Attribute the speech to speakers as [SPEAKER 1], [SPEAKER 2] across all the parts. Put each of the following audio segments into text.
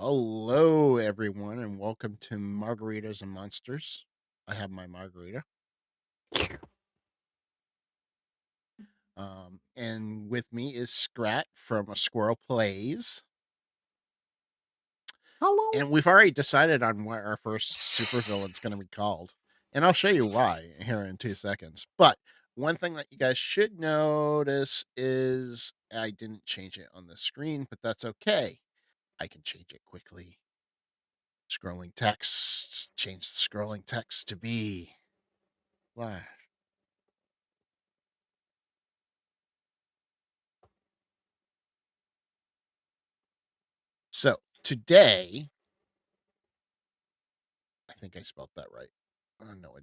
[SPEAKER 1] Hello, everyone, and welcome to Margaritas and Monsters. I have my margarita. And with me is Skrat from asquirrelplays.
[SPEAKER 2] Hello.
[SPEAKER 1] And we've already decided on what our first supervillain's going to be called. And I'll show you why here in 2 seconds. But one thing that you guys should notice is I didn't change it on the screen, but that's okay. I can change it quickly. Scrolling text. Change the scrolling text to be Flash. So today, I think I spelled that right. Oh, no, I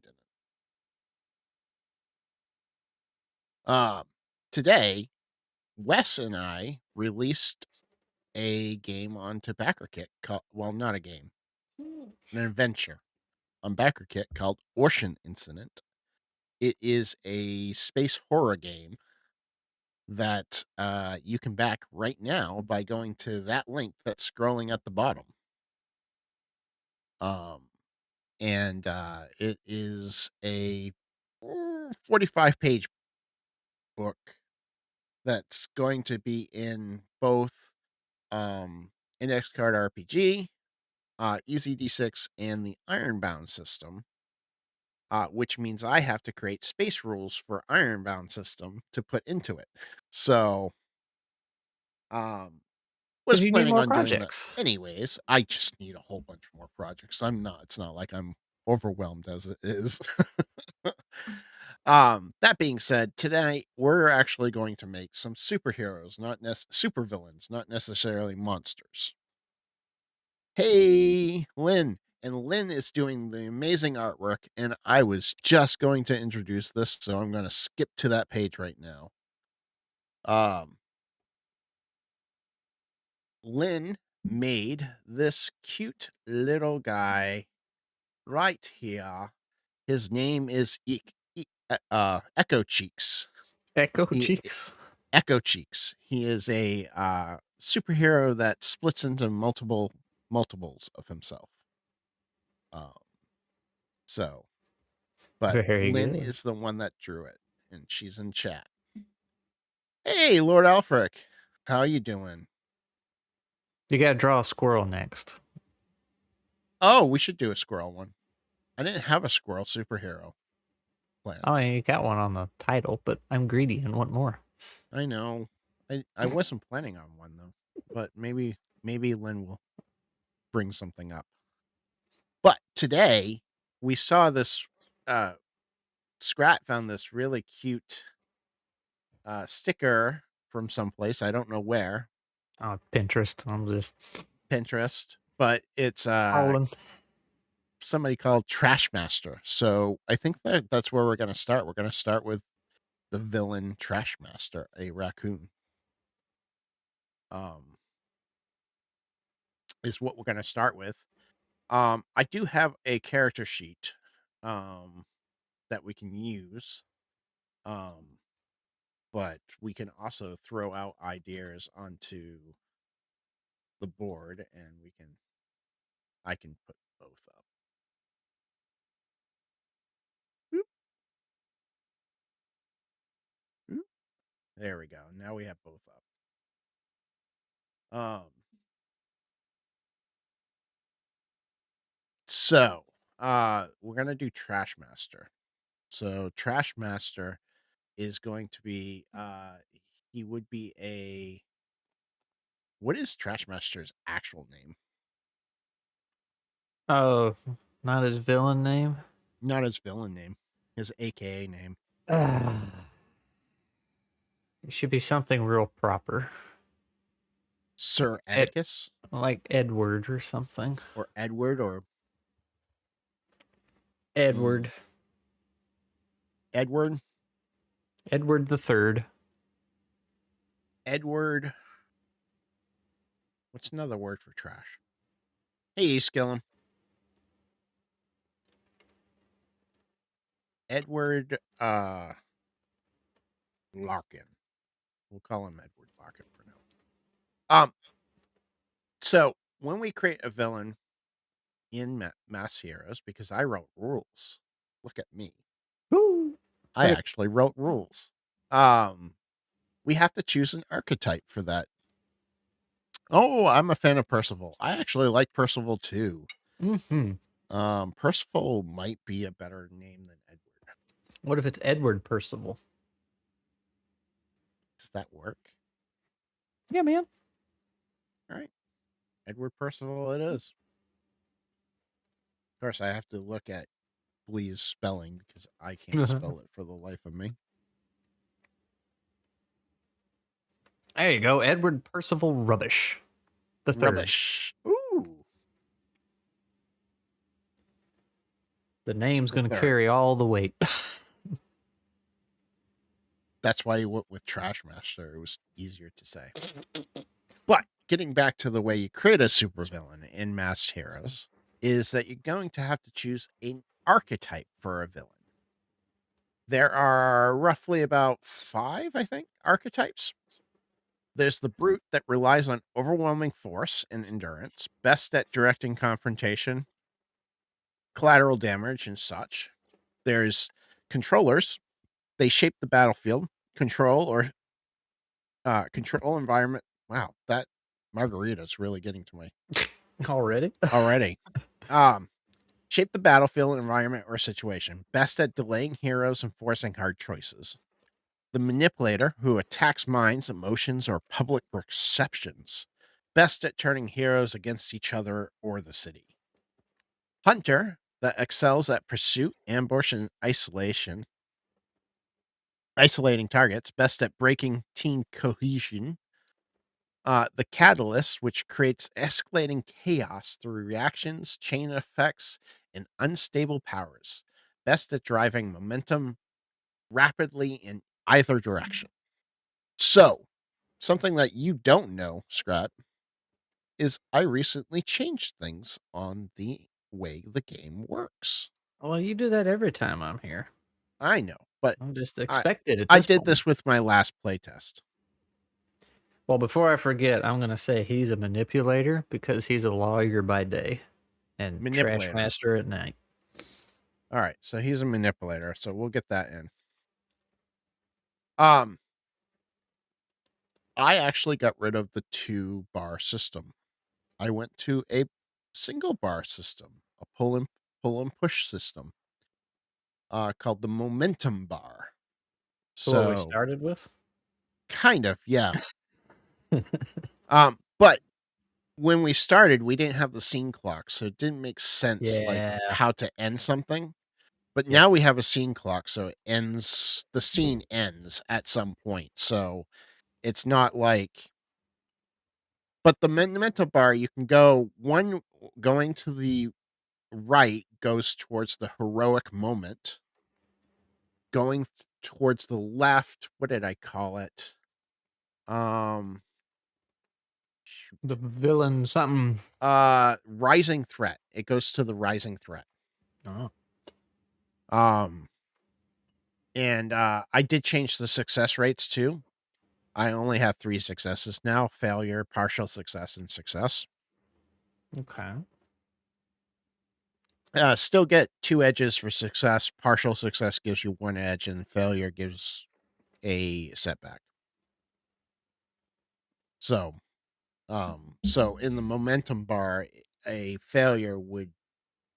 [SPEAKER 1] didn't. Um, Today, Wes and I released a game onto BackerKit called, well, not a game, an adventure on BackerKit called Ocean Incident. It is a space horror game that you can back right now by going to that link that's scrolling at the bottom. Um, and it is a 45-page book that's going to be in both Index Card RPG, Easy D6, and the Ironbound system, which means I have to create space rules for Ironbound system to put into it. So, was
[SPEAKER 2] Because you need
[SPEAKER 1] planning
[SPEAKER 2] more
[SPEAKER 1] on doing that
[SPEAKER 2] projects.
[SPEAKER 1] anyways. I just need a whole bunch more projects. It's not like I'm overwhelmed as it is. That being said, today we're actually going to make some superheroes, not supervillains, not necessarily monsters. Hey, Lynn. And Lynn is doing the amazing artwork, and I was just going to introduce this, so I'm going to skip to that page right now. Lynn made this cute little guy right here. His name is Echo Cheeks.
[SPEAKER 2] Echo
[SPEAKER 1] He
[SPEAKER 2] cheeks.
[SPEAKER 1] Echo Cheeks. He is a superhero that splits into multiples of himself. Um, so, but
[SPEAKER 2] Very
[SPEAKER 1] Lynn
[SPEAKER 2] good.
[SPEAKER 1] is the one that drew it, and she's in chat. Hey, Lord Alfric, how you doing?
[SPEAKER 2] You got to draw a squirrel next.
[SPEAKER 1] Oh, we should do a squirrel one. I didn't have a squirrel superhero planned.
[SPEAKER 2] Oh, you got one on the title, but I'm greedy and want more.
[SPEAKER 1] I know. I wasn't planning on one though, but maybe Lynn will bring something up. But today we saw this. Scrat found this really cute sticker from someplace. I don't know where.
[SPEAKER 2] Pinterest. I'm just
[SPEAKER 1] Pinterest, but it's
[SPEAKER 2] scrolling.
[SPEAKER 1] somebody called Trash Master. So I think that's where we're going to start. We're going to start with the villain Trash Master, a raccoon. Is what we're going to start with. I do have a character sheet that we can use. But we can also throw out ideas onto the board and I can put both up. Oop, oop. There we go. Now we have both up. So we're gonna do Trash Master. So Trash Master is going to be he would be a what is Trash Master's actual name?
[SPEAKER 2] Oh, not his villain name.
[SPEAKER 1] Not his villain name, his AKA name.
[SPEAKER 2] It should be something real proper.
[SPEAKER 1] Sir Atticus?
[SPEAKER 2] Like Edward or something.
[SPEAKER 1] Or Edward or
[SPEAKER 2] Edward.
[SPEAKER 1] Edward?
[SPEAKER 2] Edward the Third.
[SPEAKER 1] Edward. What's another word for trash? Hey, Skillum. Edward Larkin. We'll call him Edward Larkin for now. So when we create a villain in Mass Heroes, because I wrote rules. Look at me.
[SPEAKER 2] Woo!
[SPEAKER 1] I
[SPEAKER 2] Look at
[SPEAKER 1] actually wrote rules. Um, we have to choose an archetype for that. Oh, I'm a fan of Percival. I actually like Percival too.
[SPEAKER 2] mm-hmm.
[SPEAKER 1] Percival might be a better name than Edward.
[SPEAKER 2] What if it's Edward Percival?
[SPEAKER 1] Does that work?
[SPEAKER 2] Yeah, man.
[SPEAKER 1] All right. Edward Percival it is. Of course, I have to look at Blee's spelling because I can't spell it for the life of me.
[SPEAKER 2] There you go, Edward Percival Rubbish, the third.
[SPEAKER 1] Rubbish. Ooh.
[SPEAKER 2] The name's
[SPEAKER 1] The
[SPEAKER 2] going to
[SPEAKER 1] third.
[SPEAKER 2] carry all the weight.
[SPEAKER 1] That's why you went with Trash Master. It was easier to say. But getting back to the way you create a supervillain in Masked Heroes is that you're going to have to choose an archetype for a villain. There are roughly about 5, I think, archetypes. There's the brute that relies on overwhelming force and endurance, best at directing confrontation, collateral damage, and such. There's controllers. They shape the battlefield, control environment. Wow, that margarita's really getting to me
[SPEAKER 2] Already?
[SPEAKER 1] already. Shape the battlefield, environment, or situation. Best at delaying heroes and forcing hard choices. The manipulator, who attacks minds, emotions, or public perceptions. Best at turning heroes against each other or the city. Hunter, that excels at pursuit, ambush, and isolating targets. Best at breaking team cohesion. The catalyst, which creates escalating chaos through reactions, chain effects, and unstable powers. Best at driving momentum rapidly in either direction. So, something that you don't know, Skrat, is I recently changed things on the way the game works.
[SPEAKER 2] Well, you do that every time I'm here.
[SPEAKER 1] I know, but
[SPEAKER 2] I'm just
[SPEAKER 1] I
[SPEAKER 2] expected at
[SPEAKER 1] I
[SPEAKER 2] this
[SPEAKER 1] did
[SPEAKER 2] point.
[SPEAKER 1] this with my last playtest.
[SPEAKER 2] Well, before I forget, I'm going to say he's a manipulator because he's a lawyer by day and trash
[SPEAKER 1] Manipulator.
[SPEAKER 2] master at night.
[SPEAKER 1] All right, so he's a manipulator, so we'll get that in. Um, I actually got rid of the 2-bar system. I went to a single bar system, a pull and push system, called the momentum bar.
[SPEAKER 2] So what we
[SPEAKER 1] So
[SPEAKER 2] started with?
[SPEAKER 1] kind of, yeah. But when we started, we didn't have the scene clock, so it didn't make sense like
[SPEAKER 2] Yeah.
[SPEAKER 1] how to end something. But
[SPEAKER 2] Yep.
[SPEAKER 1] now we have a scene clock, so the scene ends at some point. So it's not like, but the momentum bar, you can going to the right goes towards the heroic moment. Going towards the left, what did I call it?
[SPEAKER 2] The villain something.
[SPEAKER 1] Rising threat. It goes to the rising threat.
[SPEAKER 2] Oh.
[SPEAKER 1] Um, and I did change the success rates too. I only have 3 successes now: failure, partial success, and success.
[SPEAKER 2] Okay.
[SPEAKER 1] Still get 2 edges for success. Partial success gives you 1 edge, and failure gives a setback. So in the momentum bar, a failure would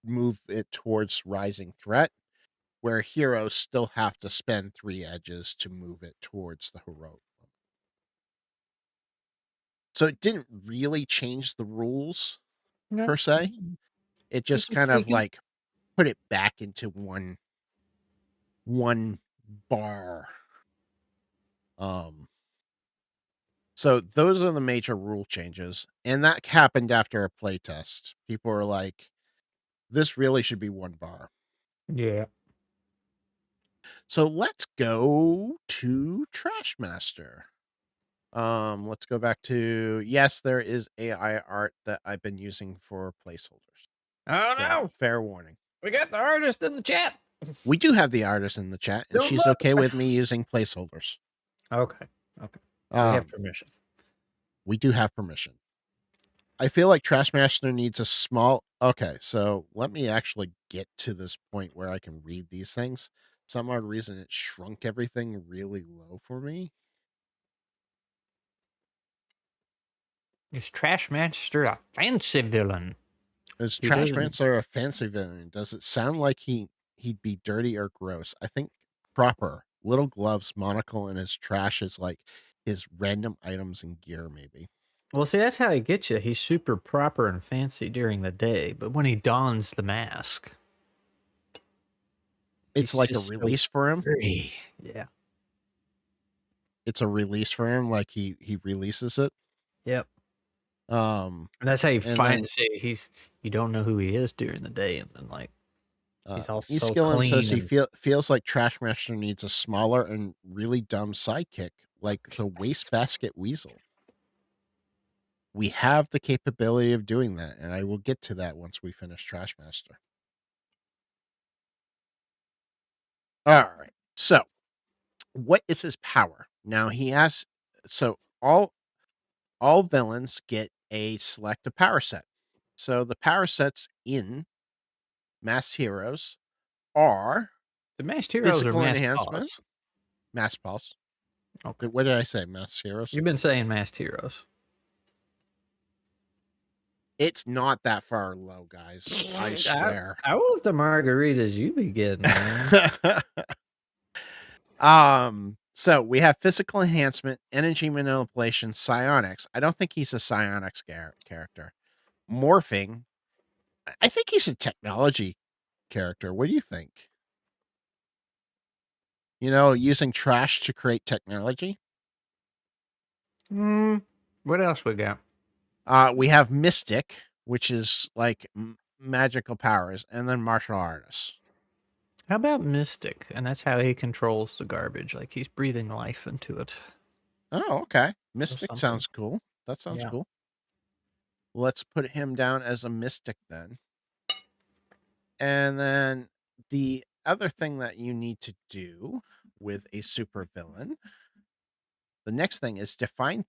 [SPEAKER 1] move it towards rising threat, where heroes still have to spend 3 edges to move it towards the heroic. So it didn't really change the rules
[SPEAKER 2] Yeah.
[SPEAKER 1] per se. It
[SPEAKER 2] This
[SPEAKER 1] just
[SPEAKER 2] is
[SPEAKER 1] kind of
[SPEAKER 2] tweaking.
[SPEAKER 1] like put it back into one bar. Um so those are the major rule changes, and that happened after a play test. People were like, this really should be 1 bar.
[SPEAKER 2] Yeah.
[SPEAKER 1] So let's go to Trash Master. Let's go back to, yes, there is AI art that I've been using for placeholders.
[SPEAKER 2] Oh
[SPEAKER 1] So
[SPEAKER 2] no!
[SPEAKER 1] fair warning.
[SPEAKER 2] We got the artist in the chat.
[SPEAKER 1] We do have the artist in the chat, and
[SPEAKER 2] Don't
[SPEAKER 1] she's
[SPEAKER 2] look.
[SPEAKER 1] okay with me using placeholders.
[SPEAKER 2] Okay. Okay. We have
[SPEAKER 1] Um,
[SPEAKER 2] permission.
[SPEAKER 1] we do have permission. I feel like Trashmaster needs a small. Okay, so let me actually get to this point where I can read these things. Some odd reason it shrunk everything really low for me.
[SPEAKER 2] Is Trashmaster a fancy villain?
[SPEAKER 1] Is
[SPEAKER 2] He doesn't.
[SPEAKER 1] Trashmaster a fancy villain? Does it sound like he'd be dirty or gross? I think proper. Little gloves, monocle, and his trash is like his random items and gear, maybe.
[SPEAKER 2] Well, see, that's how he gets you. He's super proper and fancy during the day, but when he dons the mask,
[SPEAKER 1] It's
[SPEAKER 2] he's
[SPEAKER 1] like a
[SPEAKER 2] just so
[SPEAKER 1] release for him.
[SPEAKER 2] dirty. Yeah.
[SPEAKER 1] It's a release for him, like he releases it.
[SPEAKER 2] Yep.
[SPEAKER 1] Um,
[SPEAKER 2] And that's how you
[SPEAKER 1] and
[SPEAKER 2] find
[SPEAKER 1] then
[SPEAKER 2] say you don't know who he is during the day, and then like he's all so
[SPEAKER 1] Eskillim says
[SPEAKER 2] clean
[SPEAKER 1] he
[SPEAKER 2] and
[SPEAKER 1] feels like Trashmaster needs a smaller and really dumb sidekick, like the Wastebasket Weasel. We have the capability of doing that, and I will get to that once we finish Trashmaster. All right. So, what is his power? Now he has so all villains get a selective power set. So the power sets in Mass Heroes are
[SPEAKER 2] the masked heroes are
[SPEAKER 1] physical
[SPEAKER 2] masked
[SPEAKER 1] enhancement,
[SPEAKER 2] paws.
[SPEAKER 1] Mass Pulse.
[SPEAKER 2] Okay.
[SPEAKER 1] What did I say? Mass Heroes?
[SPEAKER 2] You've been saying masked heroes.
[SPEAKER 1] It's not that far low, guys. I
[SPEAKER 2] I,
[SPEAKER 1] swear.
[SPEAKER 2] I want the margaritas you be getting, man.
[SPEAKER 1] So we have physical enhancement, energy manipulation, psionics. I don't think he's a psionics character. Morphing. I think he's a technology character. What do you think? Using trash to create technology.
[SPEAKER 2] What else we got?
[SPEAKER 1] We have mystic, which is like magical powers, and then martial artists.
[SPEAKER 2] How about Mystic? And that's how he controls the garbage. Like he's breathing life into it
[SPEAKER 1] Oh, okay.
[SPEAKER 2] or
[SPEAKER 1] Mystic
[SPEAKER 2] something.
[SPEAKER 1] sounds cool. That sounds
[SPEAKER 2] Yeah.
[SPEAKER 1] cool. Let's put him down as a mystic then. And then the other thing that you need to do with a supervillain, the next thing is define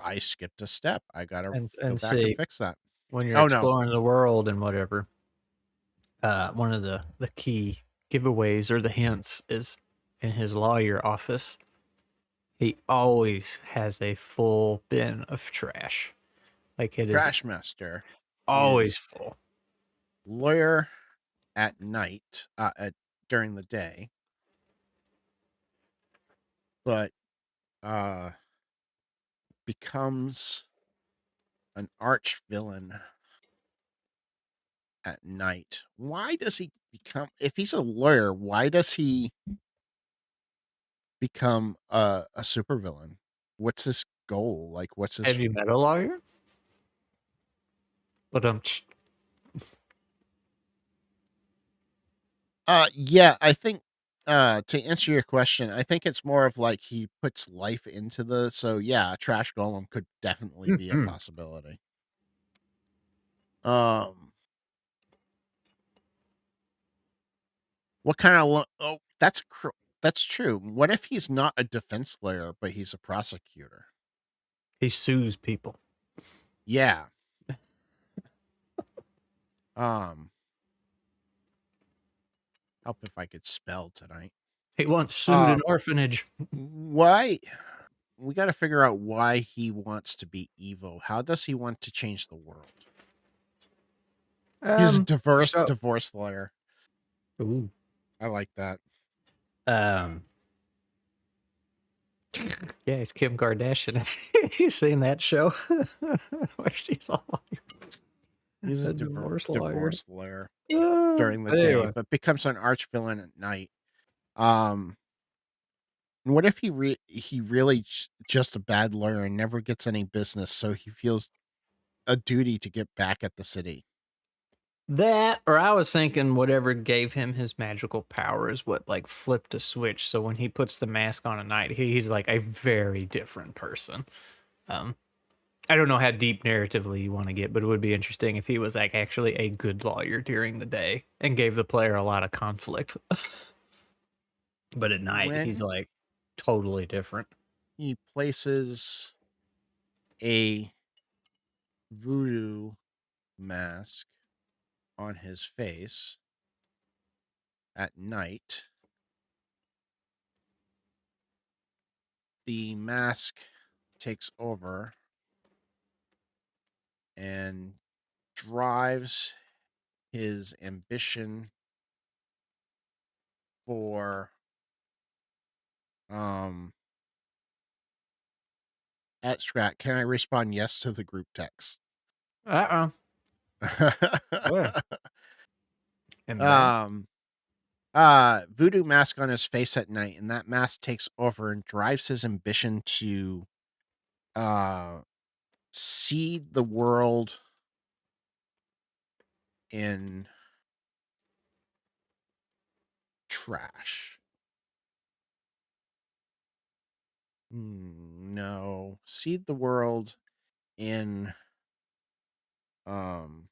[SPEAKER 1] I skipped a step. I gotta go
[SPEAKER 2] And
[SPEAKER 1] back and
[SPEAKER 2] see
[SPEAKER 1] fix that.
[SPEAKER 2] when you're
[SPEAKER 1] Oh no.
[SPEAKER 2] exploring the world and whatever, one of the key giveaways or the hints is in his lawyer office. He always has a full bin of trash. Like it is
[SPEAKER 1] Trash Master
[SPEAKER 2] always
[SPEAKER 1] is
[SPEAKER 2] full.
[SPEAKER 1] lawyer at night, during the day, but becomes an arch villain at night. Why does he become, if he's a lawyer, why does he become a supervillain? What's his goal? Like, what's his?
[SPEAKER 2] Have you met a lawyer? But
[SPEAKER 1] Yeah, I think to answer your question, I think it's more of like he puts life into so yeah, a trash golem could definitely be a possibility. Um, what kind of oh, that's true. What if he's not a defense lawyer, but he's a prosecutor?
[SPEAKER 2] he sues people.
[SPEAKER 1] Yeah. Um, help if I could spell tonight.
[SPEAKER 2] He once sued
[SPEAKER 1] Uh,
[SPEAKER 2] an orphanage.
[SPEAKER 1] why? We got to figure out why he wants to be evil. How does he want to change the world? He's a diverse
[SPEAKER 2] So,
[SPEAKER 1] divorce lawyer.
[SPEAKER 2] ooh,
[SPEAKER 1] I like that.
[SPEAKER 2] um, yeah, it's Kim Kardashian. You seen that show where she's all
[SPEAKER 1] He's a
[SPEAKER 2] a divorce lawyer?
[SPEAKER 1] divorce lawyer during the
[SPEAKER 2] But
[SPEAKER 1] day,
[SPEAKER 2] anyway,
[SPEAKER 1] but becomes an arch villain at night. Um, what if he really just a bad lawyer and never gets any business, so he feels a duty to get back at the city?
[SPEAKER 2] that or I was thinking whatever gave him his magical power is what like flipped a switch. So when he puts the mask on at night, he's like a very different person. Um, I don't know how deep narratively you want to get, but it would be interesting if he was like actually a good lawyer during the day and gave the player a lot of conflict. But at night, he's
[SPEAKER 1] When
[SPEAKER 2] like totally different.
[SPEAKER 1] he places a voodoo mask on his face at night, the mask takes over and drives his ambition for um at Skrat, can I respond yes to the group text?
[SPEAKER 2] Uh-uh. Where? Embarrassed?
[SPEAKER 1] um Voodoo mask on his face at night, and that mask takes over and drives his ambition to uh seed the world in trash. No, seed the world in um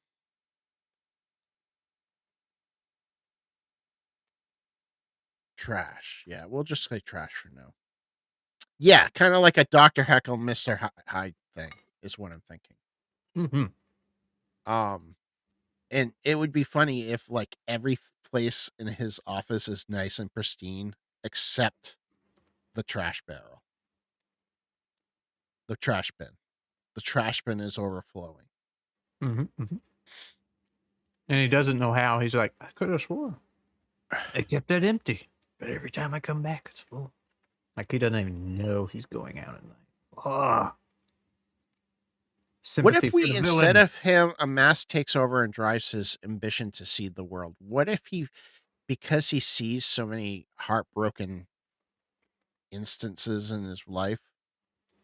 [SPEAKER 1] trash. Yeah, we'll just say trash for now. Yeah, kind of like a Dr. Heckle, Mr. Hyde thing is what I'm thinking.
[SPEAKER 2] Mhm.
[SPEAKER 1] Um and it would be funny if like every place in his office is nice and pristine except the trash barrel, the trash bin. The trash bin is overflowing.
[SPEAKER 2] Mhm, mhm. And he doesn't know how. He's like, "I could have swore I kept that empty, but every time I come back, it's full." Like, he doesn't even know he's going out at night. Ah,
[SPEAKER 1] What
[SPEAKER 2] sympathy
[SPEAKER 1] if
[SPEAKER 2] for
[SPEAKER 1] we,
[SPEAKER 2] the
[SPEAKER 1] instead
[SPEAKER 2] villain.
[SPEAKER 1] of him, a mask takes over and drives his ambition to see the world? What if he, because he sees so many heartbroken instances in his life,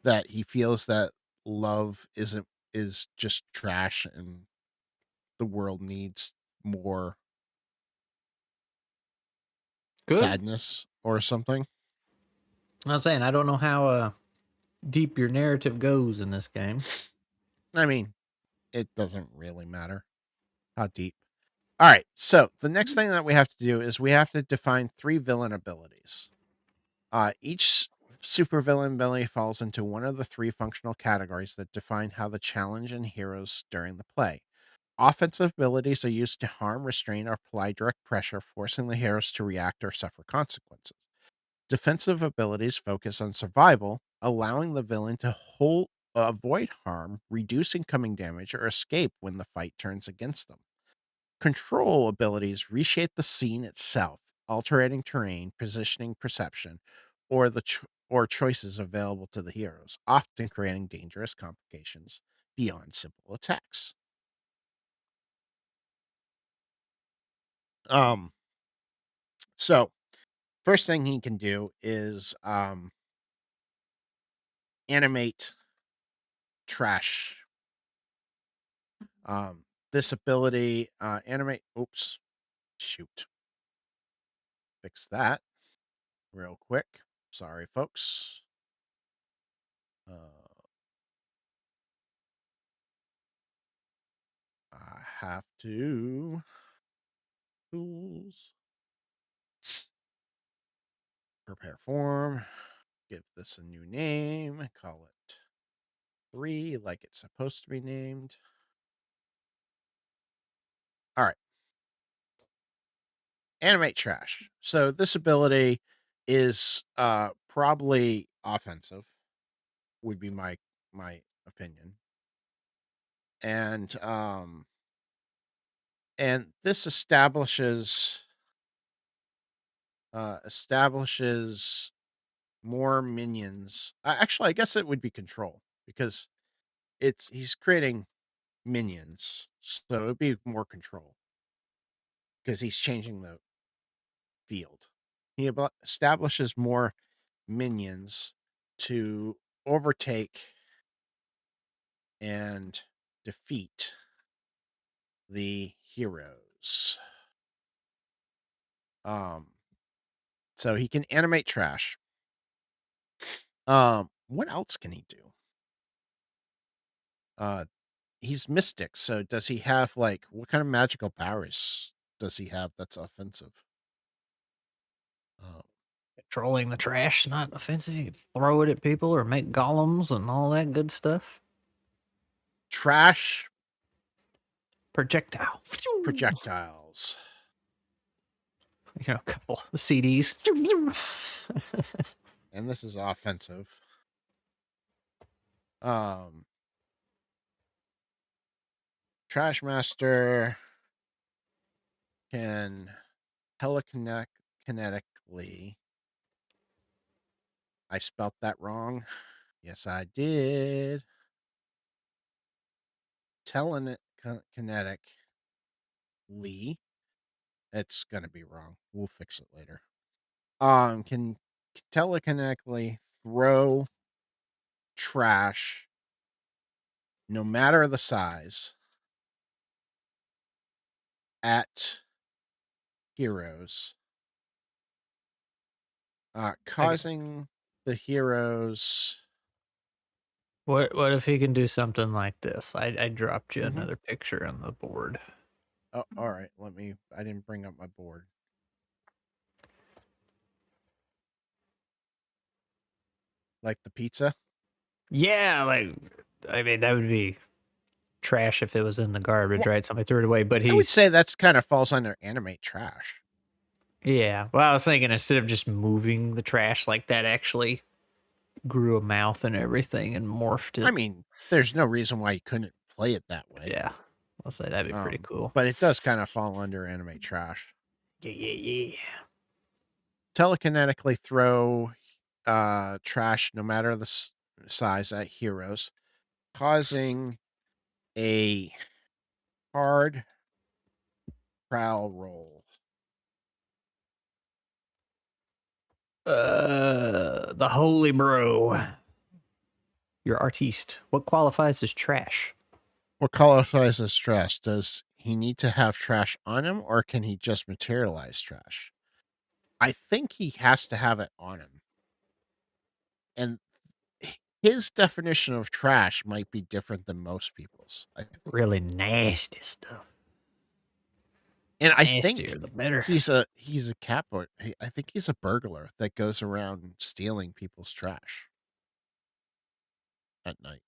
[SPEAKER 1] that he feels that love is just trash and the world needs more
[SPEAKER 2] Good.
[SPEAKER 1] sadness or something?
[SPEAKER 2] I'm saying I don't know how deep your narrative goes in this game.
[SPEAKER 1] I mean, it doesn't really matter how deep. All right, so the next thing that we have to do is we have to define 3 villain abilities. Each supervillain ability falls into one of the 3 functional categories that define how the challenge and heroes during the play. Offensive abilities are used to harm, restrain, or apply direct pressure, forcing the heroes to react or suffer consequences. Defensive abilities focus on survival, allowing the villain to avoid harm, reduce incoming damage, or escape when the fight turns against them. Control abilities reshape the scene itself, altering terrain, positioning, perception, or or choices available to the heroes, often creating dangerous complications beyond simple attacks. Um, so first thing he can do is animate trash. This ability animate. Oops, shoot, fix that real quick. Sorry, folks. Uh, I have to tools, prepare form, give this a new name, call it 3 like it's supposed to be named. All right, animate trash. So this ability is probably offensive, would be my opinion. And this establishes more minions. Actually, I guess it would be control because he's creating minions, so it'd be more control because he's changing the field. He establishes more minions to overtake and defeat the heroes. Um, so he can animate trash. What else can he do? Uh, he's mystic, so does he have like what kind of magical powers does he have that's offensive? Uh,
[SPEAKER 2] Trolling the trash not offensive. You can throw it at people or make golems and all that good stuff.
[SPEAKER 1] trash
[SPEAKER 2] Projectile.
[SPEAKER 1] projectiles.
[SPEAKER 2] You know, a couple of CDs.
[SPEAKER 1] And this is offensive. Um, Trash Master can telekinetically. I spelt that wrong. Yes, I did. Telekinetically. It's gonna be wrong. We'll fix it later. Can telekinetically throw trash, no matter the size, at heroes,
[SPEAKER 2] I,
[SPEAKER 1] causing the heroes.
[SPEAKER 2] what if he can do something like this? I dropped you
[SPEAKER 1] Mhm.
[SPEAKER 2] another picture on the board.
[SPEAKER 1] Oh, all right. Let me. I didn't bring up my board. Like the pizza.
[SPEAKER 2] Yeah, like I mean that would be trash if it was in the garbage,
[SPEAKER 1] Well,
[SPEAKER 2] right? Somebody threw it away, but
[SPEAKER 1] I would
[SPEAKER 2] he's
[SPEAKER 1] say that's kind of falls under animate trash.
[SPEAKER 2] yeah. Well, I was thinking instead of just moving the trash like that, actually grew a mouth and everything and morphed
[SPEAKER 1] I
[SPEAKER 2] it.
[SPEAKER 1] mean, there's no reason why you couldn't play it that way.
[SPEAKER 2] Yeah, I'll say that'd be pretty cool.
[SPEAKER 1] But it does kind of fall under animate trash.
[SPEAKER 2] Yeah, yeah, yeah.
[SPEAKER 1] Telekinetically throw trash, no matter the size, at heroes, causing a hard prowl roll.
[SPEAKER 2] The holy bro. Your artiste. What qualifies as trash?
[SPEAKER 1] What qualifies as trash? Does he need to have trash on him, or can he just materialize trash? I think he has to have it on him. And his definition of trash might be different than most people's, I think.
[SPEAKER 2] Really nasty stuff.
[SPEAKER 1] And I
[SPEAKER 2] Nastier
[SPEAKER 1] think
[SPEAKER 2] the better.
[SPEAKER 1] he's a cat boy. I think he's a burglar that goes around stealing people's trash at night.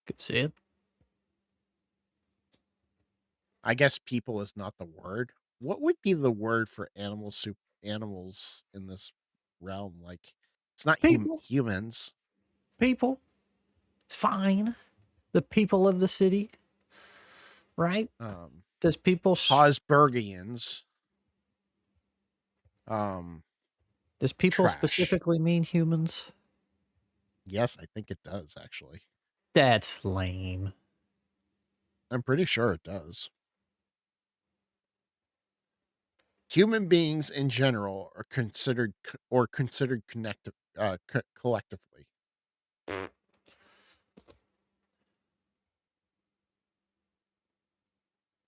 [SPEAKER 2] Could see it.
[SPEAKER 1] I guess people is not the word. What would be the word for animals in this realm? Like, it's not
[SPEAKER 2] People.
[SPEAKER 1] humans.
[SPEAKER 2] People. It's fine. The people of the city. Right?
[SPEAKER 1] Um,
[SPEAKER 2] Does people
[SPEAKER 1] Paws
[SPEAKER 2] does people
[SPEAKER 1] trash.
[SPEAKER 2] specifically mean humans?
[SPEAKER 1] Yes, I think it does actually.
[SPEAKER 2] That's lame.
[SPEAKER 1] I'm pretty sure it does. Human beings in general are considered connected collectively.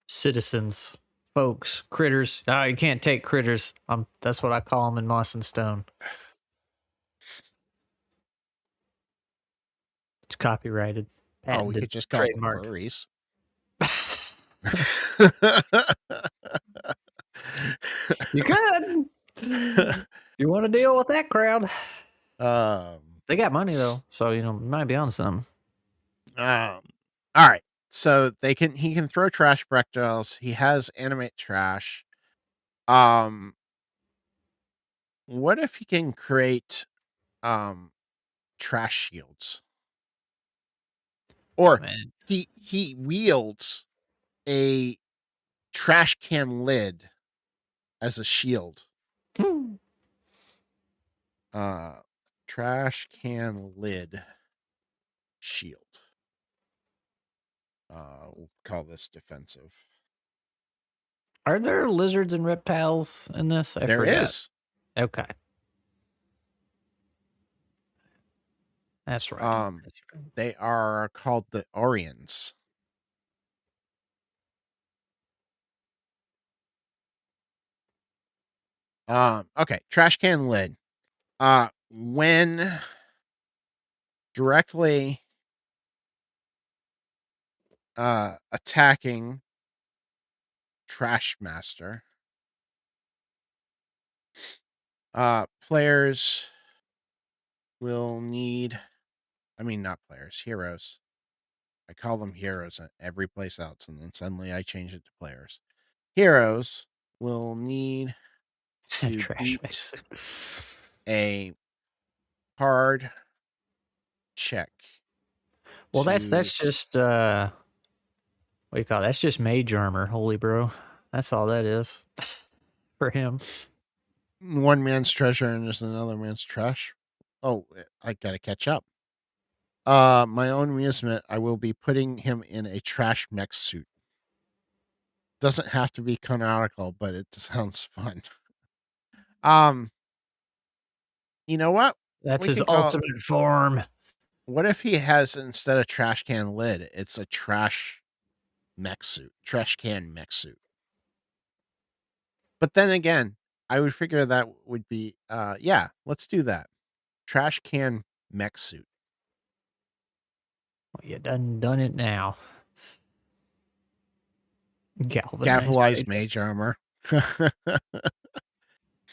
[SPEAKER 2] Citizens, folks, critters. Ah, you can't take critters. That's what I call them in Moss and Stone. It's copyrighted,
[SPEAKER 1] Oh, we
[SPEAKER 2] patented,
[SPEAKER 1] could just call them
[SPEAKER 2] trademarked.
[SPEAKER 1] furries.
[SPEAKER 2] You could. You want to deal with that crowd?
[SPEAKER 1] um,
[SPEAKER 2] They got money though, so you might be on something.
[SPEAKER 1] all right. So he can throw trash projectiles. He has animate trash. Um, what if he can create um trash shields? Or
[SPEAKER 2] Man.
[SPEAKER 1] he wields a trash can lid as a shield. Uh Trash can lid shield. We'll call this defensive.
[SPEAKER 2] Are there lizards and reptiles in this? I
[SPEAKER 1] There
[SPEAKER 2] forgot.
[SPEAKER 1] is.
[SPEAKER 2] Okay. That's right.
[SPEAKER 1] Um
[SPEAKER 2] That's right.
[SPEAKER 1] they are called the Orions. Okay, trash can lid. When directly attacking Trash Master, players will need, I mean, not players, heroes. I call them heroes at every place else, and then suddenly I change it to players. Heroes will need to
[SPEAKER 2] Trash
[SPEAKER 1] beat
[SPEAKER 2] mix.
[SPEAKER 1] a hard check
[SPEAKER 2] Well,
[SPEAKER 1] to
[SPEAKER 2] that's just what do you call it? That's just mage armor, holy bro. That's all that is for him.
[SPEAKER 1] one man's treasure and is another man's trash. Oh, I gotta catch up. My own amusement, I will be putting him in a trash mech suit. Doesn't have to be canonical, but it sounds fun. Um, you know what?
[SPEAKER 2] That's
[SPEAKER 1] We
[SPEAKER 2] his
[SPEAKER 1] can call.
[SPEAKER 2] ultimate form.
[SPEAKER 1] What if he has, instead of trash can lid, it's a trash mech suit, trash can mech suit. But then again, I would figure that would be, yeah, let's do that. Trash can mech suit.
[SPEAKER 2] Well, you done it now. Galvanized
[SPEAKER 1] Galvanized
[SPEAKER 2] mage.
[SPEAKER 1] mage armor.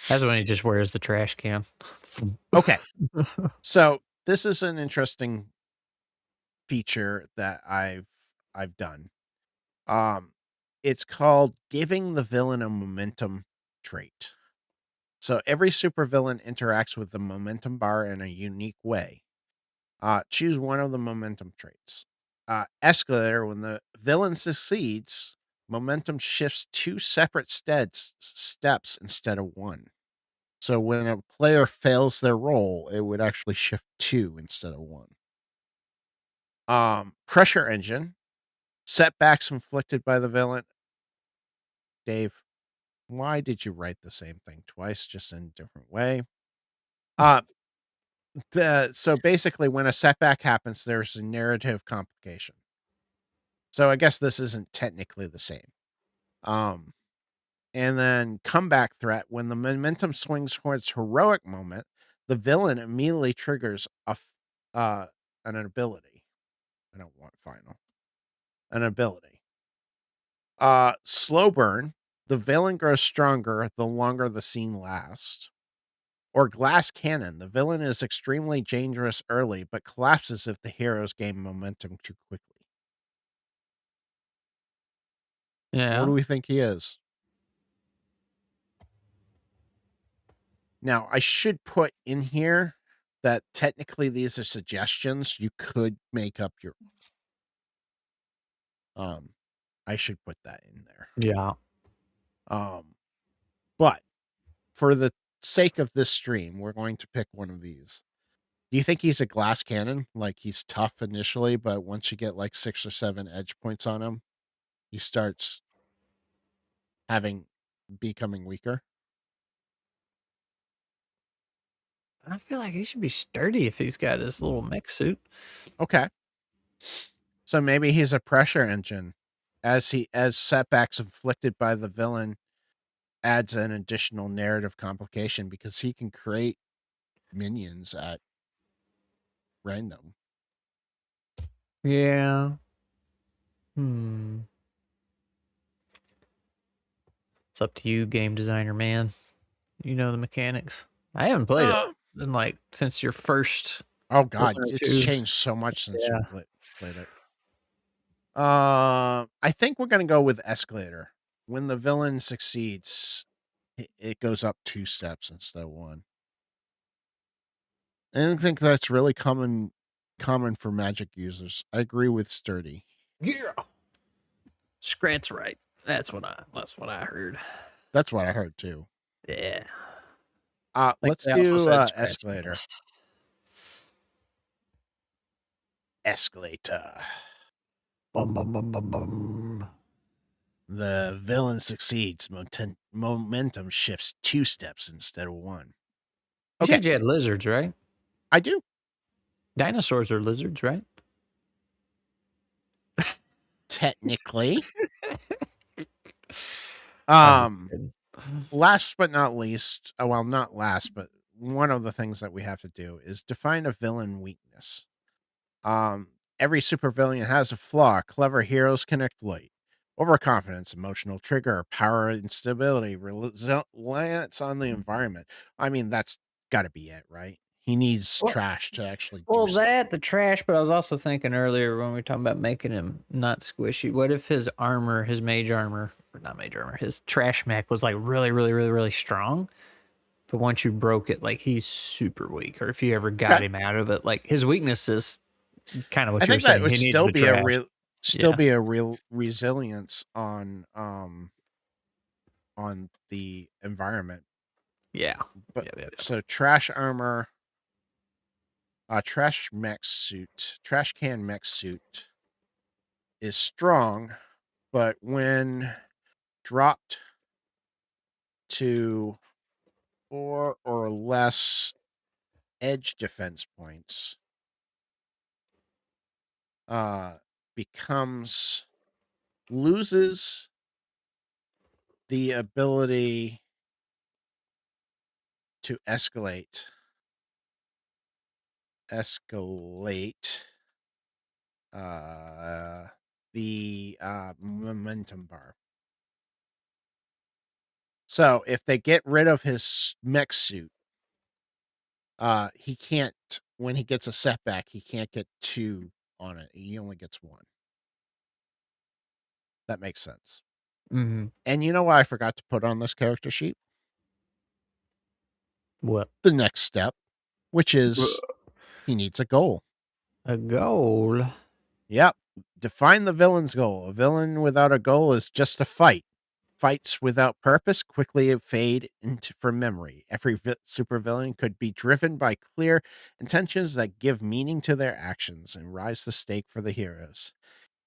[SPEAKER 2] That's when he just wears the trash can.
[SPEAKER 1] Okay. So this is an interesting feature that I've done. Um, it's called giving the villain a momentum trait. So every supervillain interacts with the momentum bar in a unique way. Choose one of the momentum traits. Escalator, when the villain succeeds, momentum shifts two separate steps instead of one. So when a player fails their roll, it would actually shift two instead of one. Pressure engine, setbacks inflicted by the villain. Dave, why did you write the same thing twice, just in a different way? Uh, so basically, when a setback happens, there's a narrative complication. So I guess this isn't technically the same. Um, and then comeback threat, when the momentum swings towards heroic moment, the villain immediately triggers an ability. I don't want final. An ability. Slow burn, the villain grows stronger the longer the scene lasts. Or glass cannon, the villain is extremely dangerous early, but collapses if the heroes gain momentum too quickly. What do
[SPEAKER 2] Yeah.
[SPEAKER 1] we think he is? Now, I should put in here that technically these are suggestions. You could make up your I should put that in there.
[SPEAKER 2] Yeah.
[SPEAKER 1] Um, but for the sake of this stream, we're going to pick one of these. Do you think he's a glass cannon? Like he's tough initially, but once you get like 6 or 7 edge points on him, he starts having becoming weaker.
[SPEAKER 2] I feel like he should be sturdy if he's got his little mech suit.
[SPEAKER 1] Okay. So maybe he's a pressure engine. As setbacks inflicted by the villain adds an additional narrative complication because he can create minions at random.
[SPEAKER 2] Yeah. Hmm. It's up to you, game designer man. You know the mechanics. I haven't played it
[SPEAKER 1] Uh,
[SPEAKER 2] in like since your first
[SPEAKER 1] oh
[SPEAKER 2] one
[SPEAKER 1] god,
[SPEAKER 2] or
[SPEAKER 1] it's
[SPEAKER 2] two.
[SPEAKER 1] changed so much since you
[SPEAKER 2] Yeah.
[SPEAKER 1] played it. I think we're gonna go with escalator. When the villain succeeds, it goes up 2 steps instead of 1. And I think that's really common for magic users. I agree with Sturdy.
[SPEAKER 2] Yeah. Skrat's right. That's what I heard.
[SPEAKER 1] That's what I heard too.
[SPEAKER 2] Yeah. Like
[SPEAKER 1] Let's
[SPEAKER 2] they also
[SPEAKER 1] do
[SPEAKER 2] said Skrat's the
[SPEAKER 1] escalator.
[SPEAKER 2] best.
[SPEAKER 1] Escalator.
[SPEAKER 2] Bum bum bum bum bum.
[SPEAKER 1] The villain succeeds. Momentum shifts 2 steps instead of 1.
[SPEAKER 2] You
[SPEAKER 1] Okay,
[SPEAKER 2] said you had lizards, right?
[SPEAKER 1] I do.
[SPEAKER 2] Dinosaurs are lizards, right?
[SPEAKER 1] Technically.
[SPEAKER 2] I'm just
[SPEAKER 1] Um,
[SPEAKER 2] kidding.
[SPEAKER 1] last but not least, well, not last, but one of the things that we have to do is define a villain weakness. Every supervillain has a flaw. Clever heroes can exploit. Overconfidence, emotional trigger, power instability, reliance on the environment. I mean, that's got to be it, right? He needs
[SPEAKER 2] Well,
[SPEAKER 1] trash to actually do
[SPEAKER 2] well,
[SPEAKER 1] stuff.
[SPEAKER 2] that the trash, but I was also thinking earlier when we were talking about making him not squishy. What if his armor, his mage armor, or not mage armor, his trash mech was like really, really, really, really strong? But once you broke it, like he's super weak. Or if you ever got
[SPEAKER 1] Okay.
[SPEAKER 2] him out of it, like his weakness is kind of
[SPEAKER 1] I
[SPEAKER 2] what you were
[SPEAKER 1] think that
[SPEAKER 2] saying.
[SPEAKER 1] would
[SPEAKER 2] He needs
[SPEAKER 1] still
[SPEAKER 2] the
[SPEAKER 1] be a
[SPEAKER 2] trash.
[SPEAKER 1] real
[SPEAKER 2] Yeah.
[SPEAKER 1] resilience on the environment.
[SPEAKER 2] Yeah.
[SPEAKER 1] But
[SPEAKER 2] Yeah. Yeah. Yeah.
[SPEAKER 1] so trash armor, trash can mech suit is strong, but when dropped to 4 or less edge defense points, uh becomes loses the ability to escalate uh the momentum bar. So if they get rid of his mech suit, he can't, when he gets a setback, he can't get 2 on it. He only gets 1. That makes sense.
[SPEAKER 2] Hmm.
[SPEAKER 1] And you know what I forgot to put on this character sheet?
[SPEAKER 2] What?
[SPEAKER 1] The next step, which is he needs a goal.
[SPEAKER 2] A goal.
[SPEAKER 1] Yep. Define the villain's goal. A villain without a goal is just a fight. Fights without purpose quickly fade into from memory. Every supervillain could be driven by clear intentions that give meaning to their actions and rise the stake for the heroes.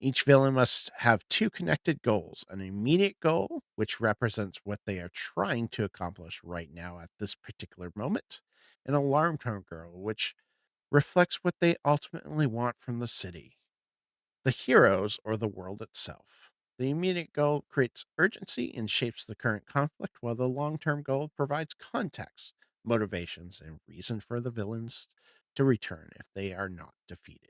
[SPEAKER 1] Each villain must have 2 connected goals: an immediate goal, which represents what they are trying to accomplish right now at this particular moment, and a long-term goal, which reflects what they ultimately want from the city, the heroes, or the world itself. The immediate goal creates urgency and shapes the current conflict, while the long term goal provides context, motivations, and reason for the villains to return if they are not defeated.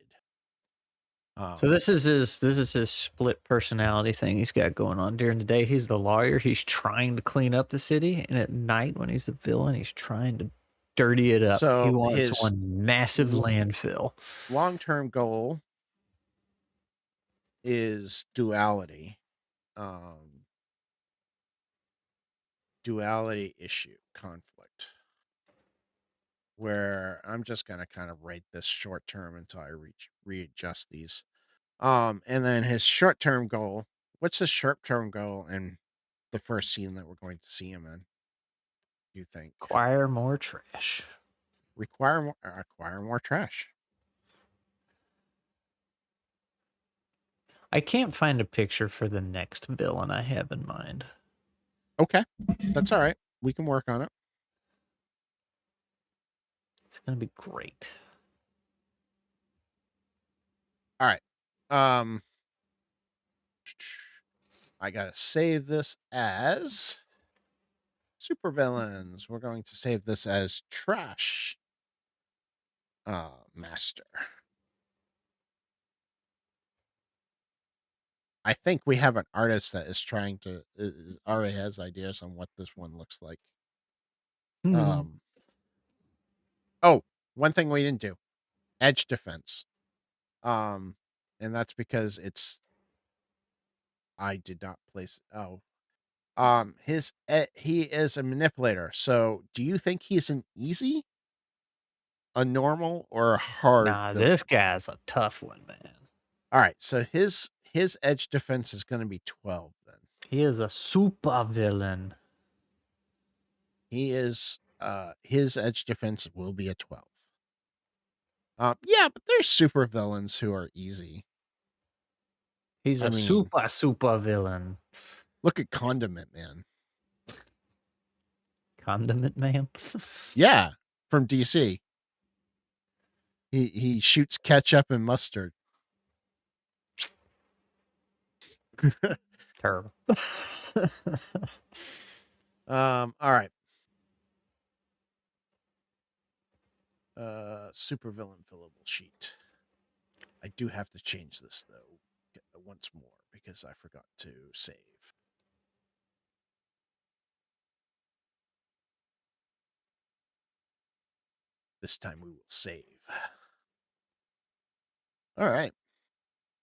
[SPEAKER 2] So
[SPEAKER 1] Um,
[SPEAKER 2] this is his split personality thing he's got going on. During the day, he's the lawyer. He's trying to clean up the city, and at night, when he's the villain, he's trying to dirty it up. He
[SPEAKER 1] so
[SPEAKER 2] wants
[SPEAKER 1] his
[SPEAKER 2] one massive landfill.
[SPEAKER 1] long term goal is duality, um, duality issue, conflict, where I'm just going to kind of rate this short term until I readjust these. And then his short-term goal, what's his short-term goal in the first scene that we're going to see him in, do you think?
[SPEAKER 2] Acquire more trash.
[SPEAKER 1] Acquire more trash.
[SPEAKER 2] I can't find a picture for the next villain I have in mind.
[SPEAKER 1] Okay. That's all right. We can work on it.
[SPEAKER 2] It's gonna be great.
[SPEAKER 1] All right. Um I got to save this as supervillains. We're going to save this as trash master. I think we have an artist that is trying to already has ideas on what this one looks like.
[SPEAKER 2] Hmm.
[SPEAKER 1] Um oh, one thing we didn't do. Edge defense. Um, and that's because I did not place. He is a manipulator. So, do you think he's an easy, a normal, or a hard
[SPEAKER 2] Nah,
[SPEAKER 1] villain?
[SPEAKER 2] this guy's a tough one, man.
[SPEAKER 1] All right, so his edge defense is going to be 12. Then
[SPEAKER 2] He is a super villain.
[SPEAKER 1] he is his edge defense will be a 12. Yeah, but there's super villains who are easy.
[SPEAKER 2] He's
[SPEAKER 1] I
[SPEAKER 2] a
[SPEAKER 1] mean,
[SPEAKER 2] super villain.
[SPEAKER 1] look at Condiment Man.
[SPEAKER 2] Condiment man.
[SPEAKER 1] Yeah, from DC. He shoots ketchup and mustard.
[SPEAKER 2] Terrible.
[SPEAKER 1] All right. Supervillain fillable sheet. I do have to change this though once more because I forgot to save. This time we will save. All right.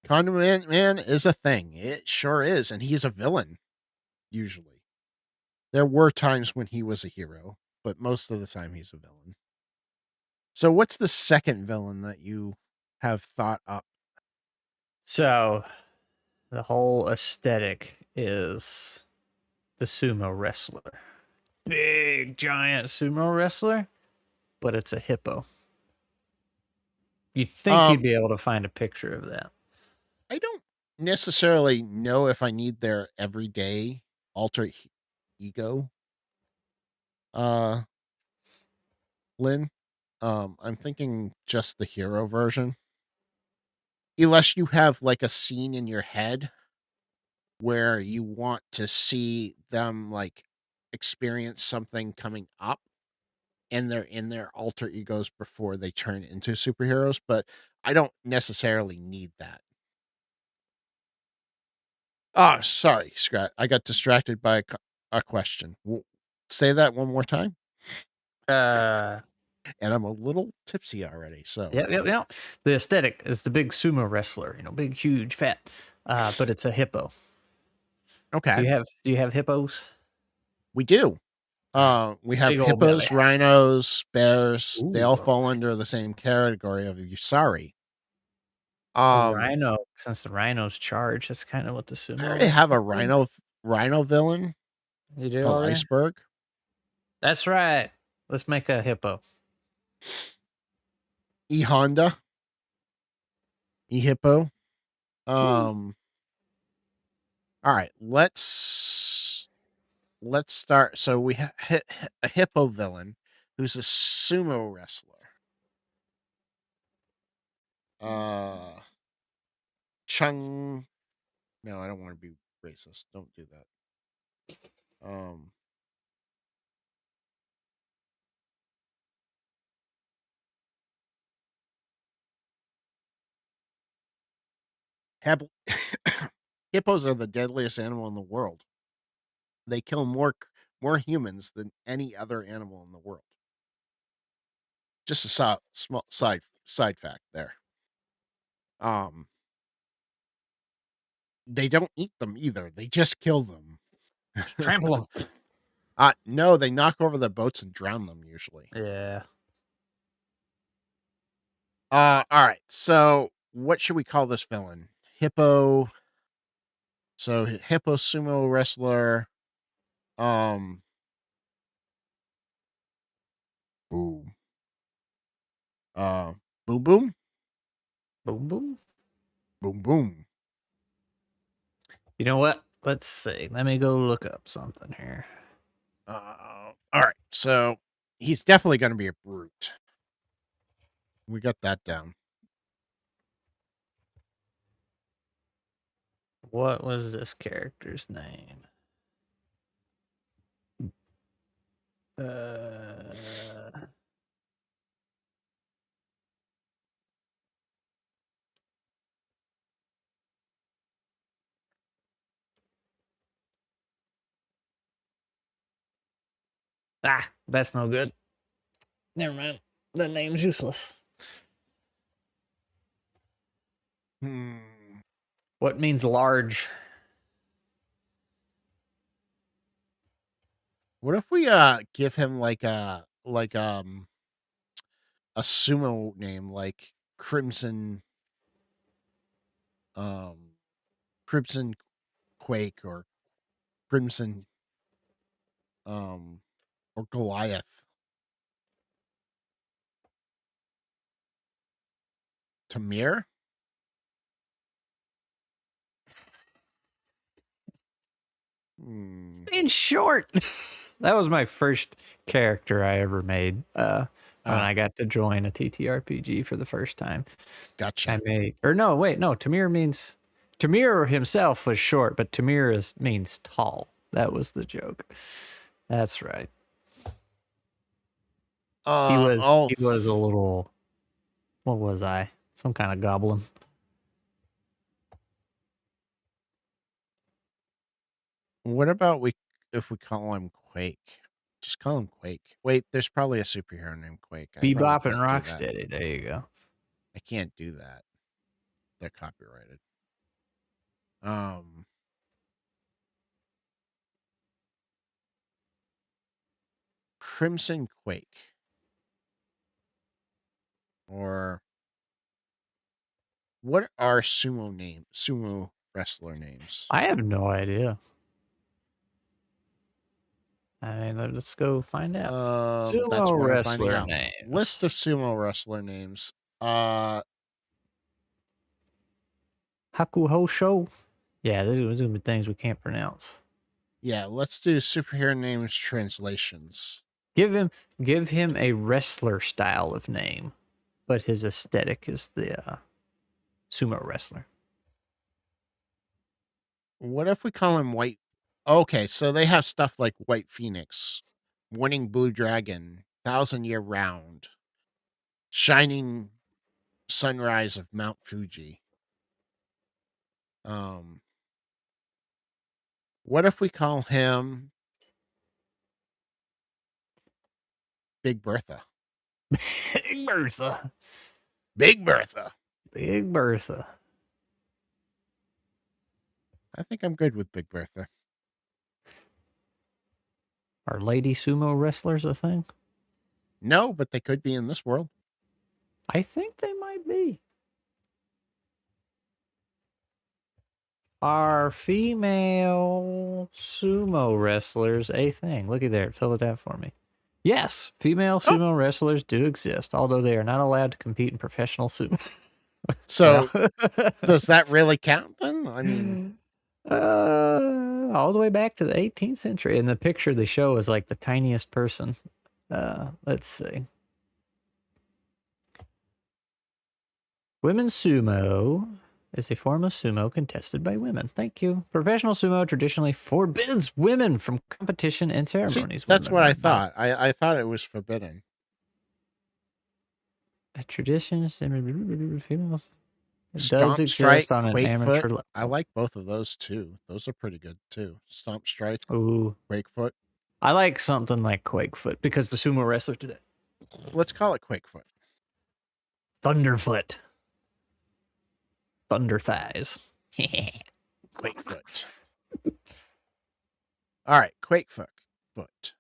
[SPEAKER 1] Condiment Man is a thing. It sure is. And he's a villain, usually. There were times when he was a hero, but most of the time he's a villain. So, what's the second villain that you have thought up?
[SPEAKER 2] So the whole aesthetic is the sumo wrestler. Big giant sumo wrestler, but it's a hippo. You'd think
[SPEAKER 1] Um,
[SPEAKER 2] you'd be able to find a picture of that.
[SPEAKER 1] I don't necessarily know if I need their everyday ego, uh, Lynn. I'm thinking just the hero version. Unless you have like a scene in your head where you want to see them like experience something coming up and they're in their alter egos before they turn into superheroes, but I don't necessarily need that. Oh, sorry, Scrat. I got distracted by a question. Say that one more time.
[SPEAKER 2] Uh,
[SPEAKER 1] And I'm a little tipsy already. So,
[SPEAKER 2] yep. The aesthetic is the big sumo wrestler, big, huge, fat, but it's a hippo.
[SPEAKER 1] okay,
[SPEAKER 2] Do you have hippos?
[SPEAKER 1] we do.
[SPEAKER 2] All right,
[SPEAKER 1] We have
[SPEAKER 2] big old belly.
[SPEAKER 1] hippos, rhinos, bears. They all
[SPEAKER 2] Ooh,
[SPEAKER 1] fall under the same category of Usari.
[SPEAKER 2] a
[SPEAKER 1] Um,
[SPEAKER 2] rhino. Since the rhinos charge, that's kind of what the
[SPEAKER 1] I
[SPEAKER 2] sumo
[SPEAKER 1] already have a
[SPEAKER 2] wrestlers do.
[SPEAKER 1] rhino villain
[SPEAKER 2] You do
[SPEAKER 1] called
[SPEAKER 2] already?
[SPEAKER 1] Iceberg.
[SPEAKER 2] That's right. Let's make a hippo.
[SPEAKER 1] E Honda, E Hippo.
[SPEAKER 2] Whew.
[SPEAKER 1] All right, let's start. So we have a hippo villain who's a sumo wrestler. Uh, Chung. No, I don't want to be racist. Don't do that. Um, Heb- hippos are the deadliest animal in the world. They kill more humans than any other animal in the world. Just a small side fact there. Um, they don't eat them either. They just kill them.
[SPEAKER 2] Just trample them.
[SPEAKER 1] No, they knock over the boats and drown them usually.
[SPEAKER 2] Yeah.
[SPEAKER 1] All right. So, what should we call this villain? Hippo. So, hippo sumo wrestler. Um, boom. Uh, boom, boom,
[SPEAKER 2] Boom, boom.
[SPEAKER 1] boom, boom.
[SPEAKER 2] You know what? Let's see. Let me go look up something here.
[SPEAKER 1] All right. So, he's definitely going to be a brute. We got that down.
[SPEAKER 2] What was this character's name? Uh, that's no good. Never mind. The name's useless.
[SPEAKER 1] Hmm.
[SPEAKER 2] What means large?
[SPEAKER 1] What if we give him like a sumo name like um Crimson Quake or Crimson um or Goliath. Tamir? Hmm.
[SPEAKER 2] In short. That was my first character I ever made. When
[SPEAKER 1] Ah,
[SPEAKER 2] I got to join a TTRPG for the first time. I
[SPEAKER 1] gotcha.
[SPEAKER 2] made, or no, wait, no. Tamir himself was short, but means tall. That was the joke. That's right.
[SPEAKER 1] Oh,
[SPEAKER 2] He was a little. What was I? Some kind of goblin.
[SPEAKER 1] what about we if we call him Quake? Just call him Quake. Wait, there's probably a superhero named Quake. I probably
[SPEAKER 2] Bebop and
[SPEAKER 1] can't do that.
[SPEAKER 2] Rocksteady. There you go.
[SPEAKER 1] I can't do that. They're copyrighted. Um, Crimson Quake or what are sumo wrestler names?
[SPEAKER 2] I have no idea. I mean, let's go find out.
[SPEAKER 1] That's
[SPEAKER 2] Sumo
[SPEAKER 1] what I'm finding
[SPEAKER 2] wrestler
[SPEAKER 1] out. List
[SPEAKER 2] names.
[SPEAKER 1] of sumo wrestler names. Uh,
[SPEAKER 2] Haku Show. Yeah, these are gonna be things we can't pronounce.
[SPEAKER 1] yeah, let's do superhero names translations.
[SPEAKER 2] Give him a wrestler style of name, but his aesthetic is the sumo wrestler.
[SPEAKER 1] What if we call him White? Okay, so they have stuff like White Phoenix, Winning Blue Dragon, 1,000 Year Round, Shining Sunrise of Mount Fuji. Um, what if we call him Big Bertha?
[SPEAKER 2] Big Bertha.
[SPEAKER 1] Big Bertha.
[SPEAKER 2] Big Bertha.
[SPEAKER 1] I think I'm good with Big Bertha.
[SPEAKER 2] Are lady sumo wrestlers a thing?
[SPEAKER 1] No, but they could be in this world.
[SPEAKER 2] I think they might be. Are female sumo wrestlers a thing? Looky there. Fill it out for me. Yes, female
[SPEAKER 1] Oh,
[SPEAKER 2] sumo wrestlers do exist, although they are not allowed to compete in professional sumo.
[SPEAKER 1] so does that really count then? I mean,
[SPEAKER 2] All the way back to the 18th century. And the picture they show is like the tiniest person. Let's see. Women's sumo is a form of sumo contested by women. Thank you. Professional sumo traditionally forbids women from competition and
[SPEAKER 1] see,
[SPEAKER 2] ceremonies.
[SPEAKER 1] that's what I
[SPEAKER 2] Women are not-
[SPEAKER 1] thought. I thought it was forbidden.
[SPEAKER 2] Traditions, females. It does
[SPEAKER 1] Stomp Strike,
[SPEAKER 2] exist on an
[SPEAKER 1] Quakefoot.
[SPEAKER 2] amateur
[SPEAKER 1] I
[SPEAKER 2] level.
[SPEAKER 1] like both of those too. Those are pretty good too. Stomp Strike,
[SPEAKER 2] Ooh.
[SPEAKER 1] Quakefoot.
[SPEAKER 2] I like something like Quakefoot because the sumo wrestler today.
[SPEAKER 1] Let's call it Quakefoot.
[SPEAKER 2] Thunderfoot. Thunder thighs.
[SPEAKER 1] Quakefoot. All right, Quakefoot. Foot.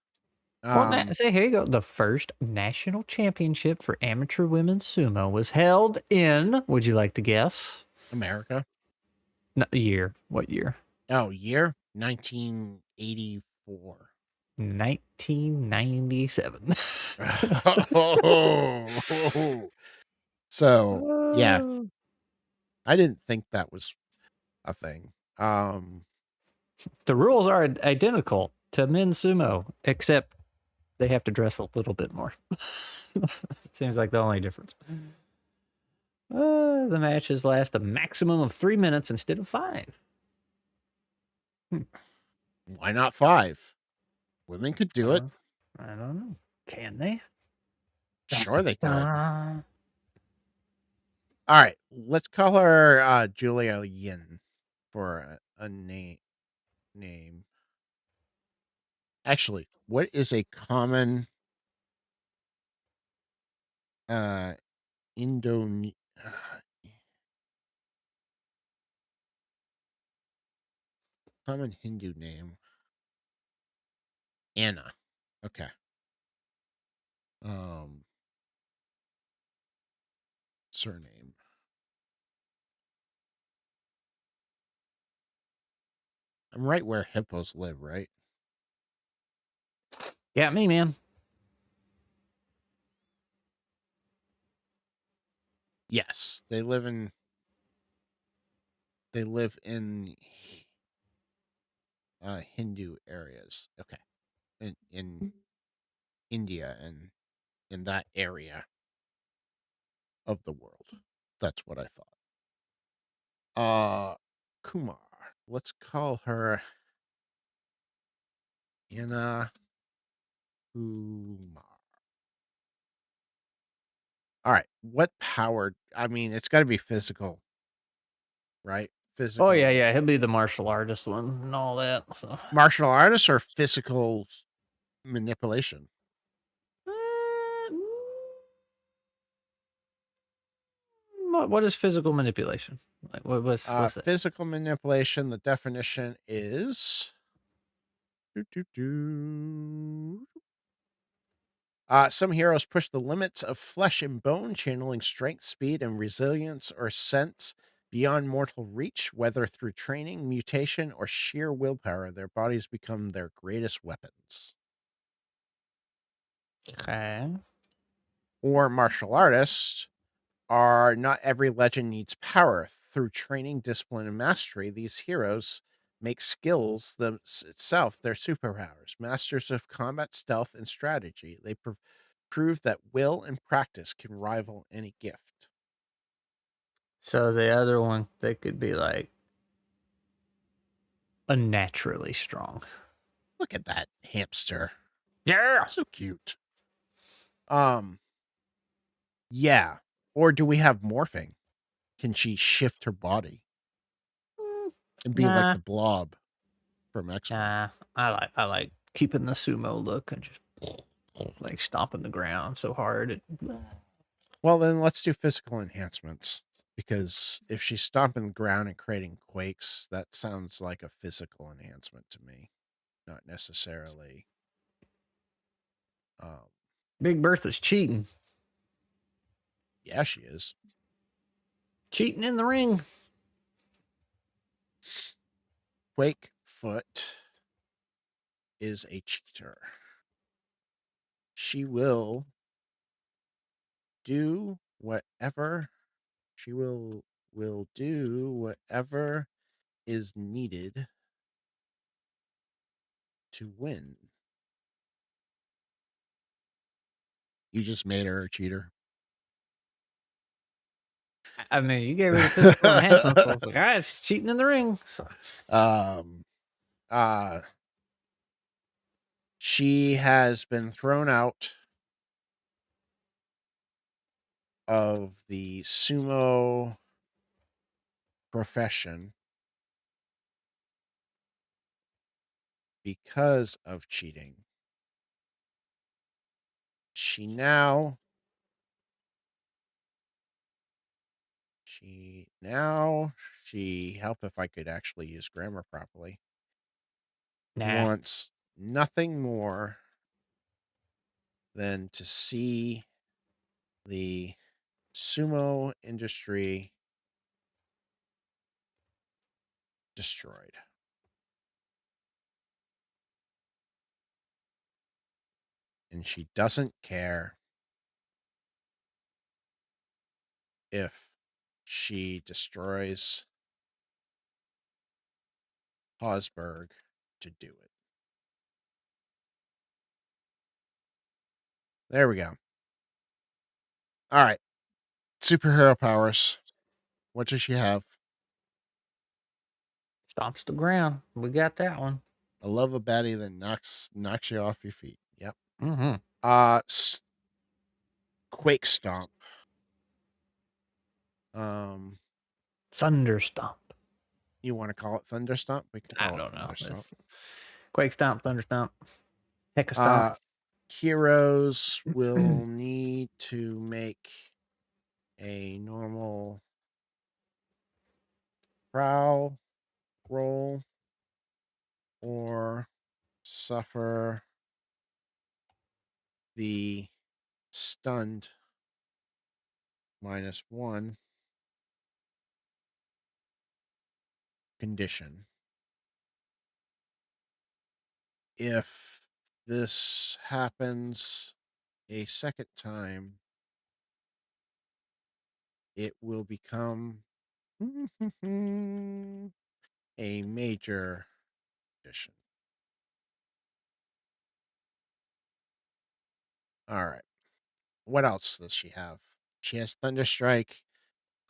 [SPEAKER 2] Well, say here you go. The first national championship for amateur women's sumo was held in. Would you like to guess?
[SPEAKER 1] America.
[SPEAKER 2] No, year. What year?
[SPEAKER 1] Oh, year 1984.
[SPEAKER 2] 1997.
[SPEAKER 1] So yeah, I didn't think that was a thing.
[SPEAKER 2] The rules are identical to men's sumo, except they have to dress a little bit more. It seems like the only difference. The matches last a maximum of 3 minutes instead of 5.
[SPEAKER 1] Why not 5? Women could do it.
[SPEAKER 2] I don't know. Can they?
[SPEAKER 1] Sure, they could.
[SPEAKER 2] Uh,
[SPEAKER 1] All right, let's call her Julia Yin for a name. Actually, what is a common Indo common Hindu name? Anna. Okay. Surname. I'm right where hippos live, right?
[SPEAKER 2] Got me, man.
[SPEAKER 1] Yes, they live in Hindu areas. Okay. In India and in that area of the world. That's what I thought. Kumar. Let's call her Anna Kumar. All right. What power? I mean, it's got to be physical, right? Physical.
[SPEAKER 2] Oh, yeah. He'll be the martial artist one and all that. So
[SPEAKER 1] Martial artist or physical manipulation.
[SPEAKER 2] Uh, what is physical manipulation? Like, what's that?
[SPEAKER 1] Physical manipulation, the definition is some heroes push the limits of flesh and bone, channeling strength, speed, and resilience or sense beyond mortal reach, whether through training, mutation, or sheer willpower. Their bodies become their greatest weapons.
[SPEAKER 2] Okay.
[SPEAKER 1] Or martial artists are not every legend needs power. Through training, discipline, and mastery, these heroes make skills itself their superpowers. Masters of combat, stealth, and strategy, they prove that will and practice can rival any gift.
[SPEAKER 2] So the other one, they could be like unnaturally strong.
[SPEAKER 1] Look at that hamster.
[SPEAKER 2] Yeah.
[SPEAKER 1] So cute. Um, yeah. Or do we have morphing? Can she shift her body and be like
[SPEAKER 2] Nah,
[SPEAKER 1] the blob from X-Men?
[SPEAKER 2] nah. I like keeping the sumo look and just like stomping the ground so hard.
[SPEAKER 1] Well, then let's do physical enhancements. Because if she's stomping the ground and creating quakes, that sounds like a physical enhancement to me, not necessarily. Um,
[SPEAKER 2] Big Bertha's cheating.
[SPEAKER 1] yeah, she is.
[SPEAKER 2] Cheating in the ring.
[SPEAKER 1] Quake Foot is a cheater. She will do whatever she will do whatever is needed to win. You just made her a cheater.
[SPEAKER 2] I mean, you gave her the physical enhancements, so it's like, all right, she's cheating in the ring. So,
[SPEAKER 1] um uh she has been thrown out of the sumo profession because of cheating. She now she help if I could actually use grammar properly.
[SPEAKER 2] nah.
[SPEAKER 1] Wants nothing more than to see the sumo industry destroyed. And she doesn't care if she destroys Hosberg to do it. There we go. All right. Superhero powers. What does she have?
[SPEAKER 2] Stomps the ground. We got that one.
[SPEAKER 1] I love a baddie that knocks you off your feet. Yep.
[SPEAKER 2] Mm-hmm.
[SPEAKER 1] Uh Quake Stomp.
[SPEAKER 2] Thunder Stomp.
[SPEAKER 1] You want to call it Thunder Stomp? We can
[SPEAKER 2] I
[SPEAKER 1] call it
[SPEAKER 2] don't know.
[SPEAKER 1] Thunder Stomp.
[SPEAKER 2] Quake Stomp, Thunder Stomp, Heck a
[SPEAKER 1] Uh
[SPEAKER 2] Stomp.
[SPEAKER 1] Heroes will need to make a normal prowl roll or suffer the stunned -1 condition. If this happens a second time, it will become a major condition. All right. What else does she have? She has Thunderstrike.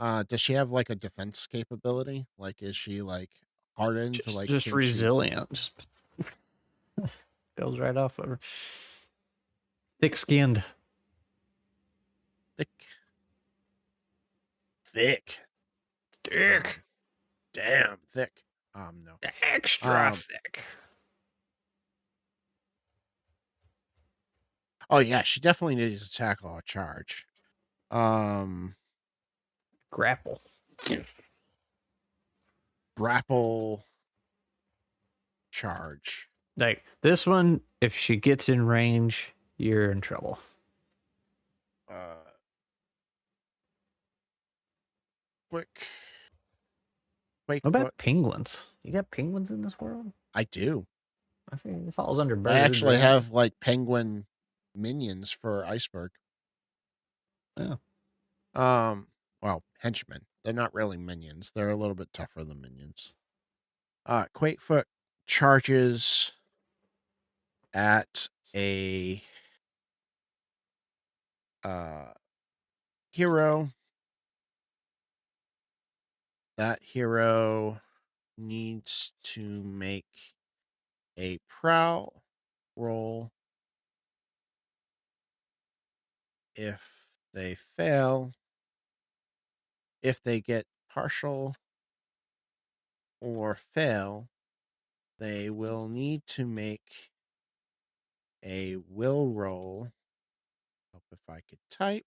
[SPEAKER 1] Does she have like a defense capability? Like, is she like hardened to like,
[SPEAKER 2] Just
[SPEAKER 1] can she
[SPEAKER 2] resilient. Just goes right off of her. Thick skinned.
[SPEAKER 1] thick, thick,
[SPEAKER 2] Thick.
[SPEAKER 1] damn thick? No.
[SPEAKER 2] Extra
[SPEAKER 1] Um,
[SPEAKER 2] thick.
[SPEAKER 1] Oh yeah, she definitely needs to tackle a charge. Um,
[SPEAKER 2] Grapple.
[SPEAKER 1] grapple charge.
[SPEAKER 2] Like this one, if she gets in range, you're in trouble.
[SPEAKER 1] Uh, quick,
[SPEAKER 2] What
[SPEAKER 1] Wakefoot.
[SPEAKER 2] about penguins? You got penguins in this world?
[SPEAKER 1] I do.
[SPEAKER 2] I think it falls under
[SPEAKER 1] I
[SPEAKER 2] bird,
[SPEAKER 1] actually
[SPEAKER 2] right?
[SPEAKER 1] have like penguin minions for Iceberg.
[SPEAKER 2] Oh.
[SPEAKER 1] Well, henchmen. They're not really minions. They're a little bit tougher than minions. Quakefoot charges at a uh hero. That hero needs to make a prowl roll. If they fail, if they get partial or fail, they will need to make a will roll. Hope if I could type.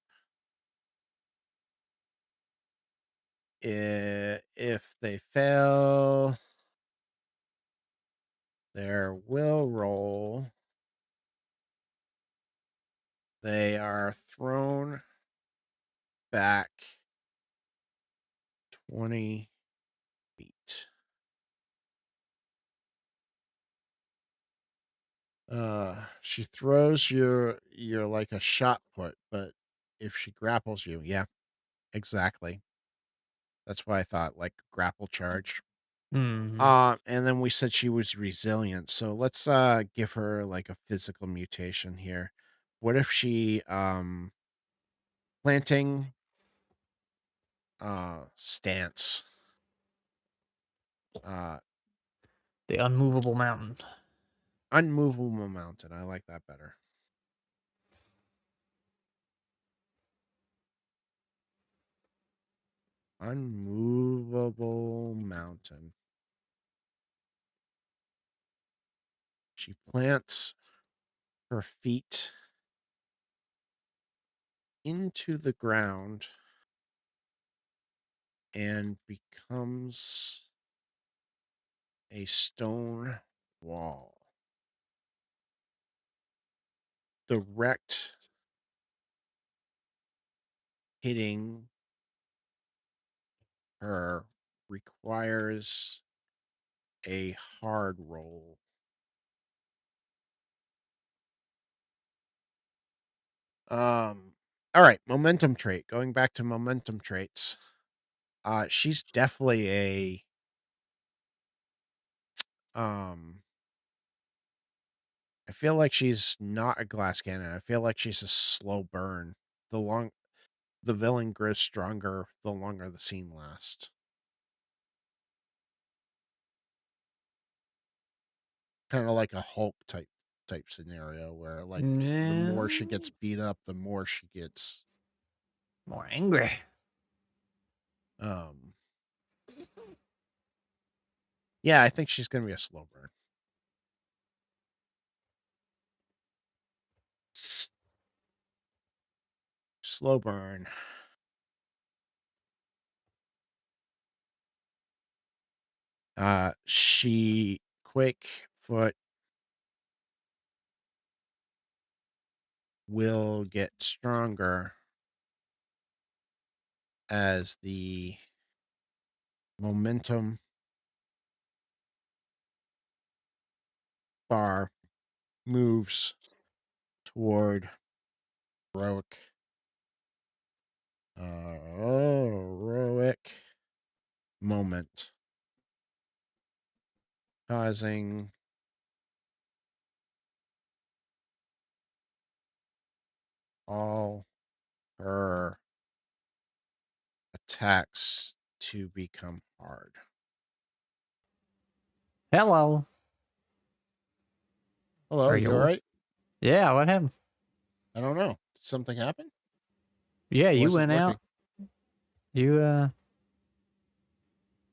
[SPEAKER 1] If they fail their will roll, they are thrown back 20 feet. She throws your like a shot put, but if she grapples you, yeah, exactly. That's why I thought like grapple charge.
[SPEAKER 2] Hmm.
[SPEAKER 1] And then we said she was resilient. So let's give her like a physical mutation here. What if she planting stance, uh
[SPEAKER 2] The unmovable mountain.
[SPEAKER 1] unmovable mountain. I like that better. Unmovable mountain. She plants her feet into the ground and becomes a stone wall. Direct hitting her requires a hard roll. All right, momentum trait. Going back to momentum traits. She's definitely a um I feel like she's not a glass cannon. I feel like she's a slow burn. The villain grows stronger the longer the scene lasts. Kind of like a Hulk type scenario where like the more she
[SPEAKER 2] No.
[SPEAKER 1] gets beat up, the more she gets
[SPEAKER 2] More angry.
[SPEAKER 1] um yeah, I think she's gonna be a slow burn. Slow burn. She Quake Foot will get stronger as the momentum bar moves toward heroic heroic moment, causing all her attacks to become hard.
[SPEAKER 2] Hello.
[SPEAKER 1] Hello,
[SPEAKER 2] Are
[SPEAKER 1] you all
[SPEAKER 2] you?
[SPEAKER 1] right?
[SPEAKER 2] Yeah, what happened?
[SPEAKER 1] I don't know. Did something happen?
[SPEAKER 2] Yeah,
[SPEAKER 1] It
[SPEAKER 2] you
[SPEAKER 1] wasn't
[SPEAKER 2] went
[SPEAKER 1] working.
[SPEAKER 2] out. You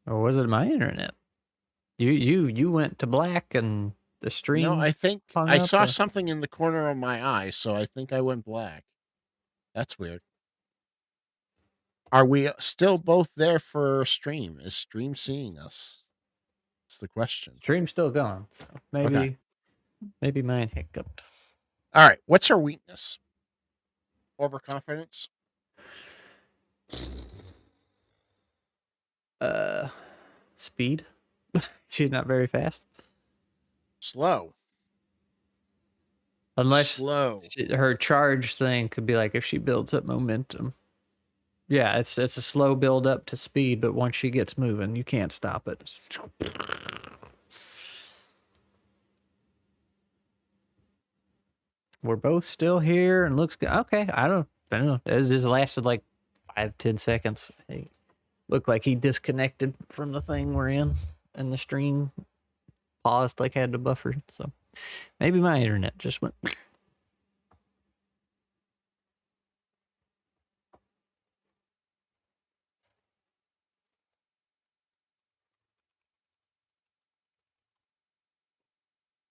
[SPEAKER 2] or was it my internet? You went to black and the
[SPEAKER 1] No, I
[SPEAKER 2] stream
[SPEAKER 1] think
[SPEAKER 2] hung
[SPEAKER 1] I
[SPEAKER 2] up?
[SPEAKER 1] saw
[SPEAKER 2] Or?
[SPEAKER 1] something in the corner of my eye, so I think I went black. That's weird. Are we still both there for stream? Is stream seeing us? That's the question.
[SPEAKER 2] Stream's still gone, so
[SPEAKER 1] Okay.
[SPEAKER 2] maybe mine hiccuped.
[SPEAKER 1] All right. What's her weakness? Overconfidence?
[SPEAKER 2] Uh, Speed. She's not very fast,
[SPEAKER 1] Slow.
[SPEAKER 2] unless
[SPEAKER 1] Slow.
[SPEAKER 2] her charge thing could be like if she builds up momentum. Yeah, it's a slow build up to speed, but once she gets moving, you can't stop it. We're both still here and looks good. Okay, I don't know. It just lasted like 5-10 seconds. He looked like he disconnected from the thing we're in, and the stream paused, like had to buffer. So maybe my internet just went.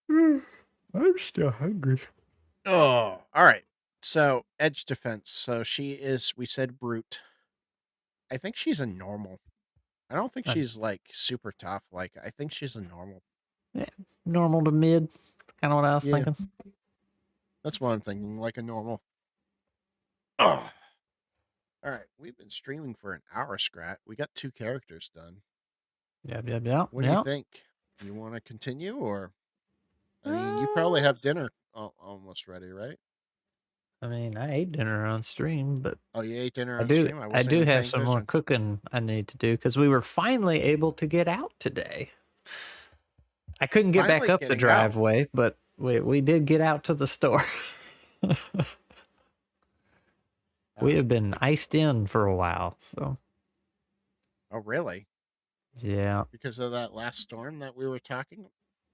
[SPEAKER 2] I'm still hungry.
[SPEAKER 1] Oh, all right. So, edge defense. So, she is, we said brute. I think she's a normal. I don't think she's like super tough. Like, I think she's a normal.
[SPEAKER 2] Yeah, normal to mid. That's kind of what I was
[SPEAKER 1] Yeah.
[SPEAKER 2] thinking.
[SPEAKER 1] That's what I'm thinking. Like a normal. Oh. All right. We've been streaming for an hour, Skrat. We got 2 characters done. What do you
[SPEAKER 2] Yeah.
[SPEAKER 1] think? You want to continue or? I mean, you probably have dinner almost ready, right?
[SPEAKER 2] I mean, I ate dinner on stream, but
[SPEAKER 1] Oh, you ate dinner
[SPEAKER 2] I
[SPEAKER 1] on
[SPEAKER 2] do
[SPEAKER 1] stream? I
[SPEAKER 2] I
[SPEAKER 1] wasn't
[SPEAKER 2] do
[SPEAKER 1] even
[SPEAKER 2] have
[SPEAKER 1] paying
[SPEAKER 2] some more
[SPEAKER 1] attention.
[SPEAKER 2] cooking I need to do because we were finally able to get out today. I couldn't get back
[SPEAKER 1] Finally
[SPEAKER 2] up the
[SPEAKER 1] getting out.
[SPEAKER 2] driveway, but we did get out to the store. We
[SPEAKER 1] Oh,
[SPEAKER 2] have been iced in for a while, so
[SPEAKER 1] oh, really?
[SPEAKER 2] yeah.
[SPEAKER 1] Because of that last storm that we were talking.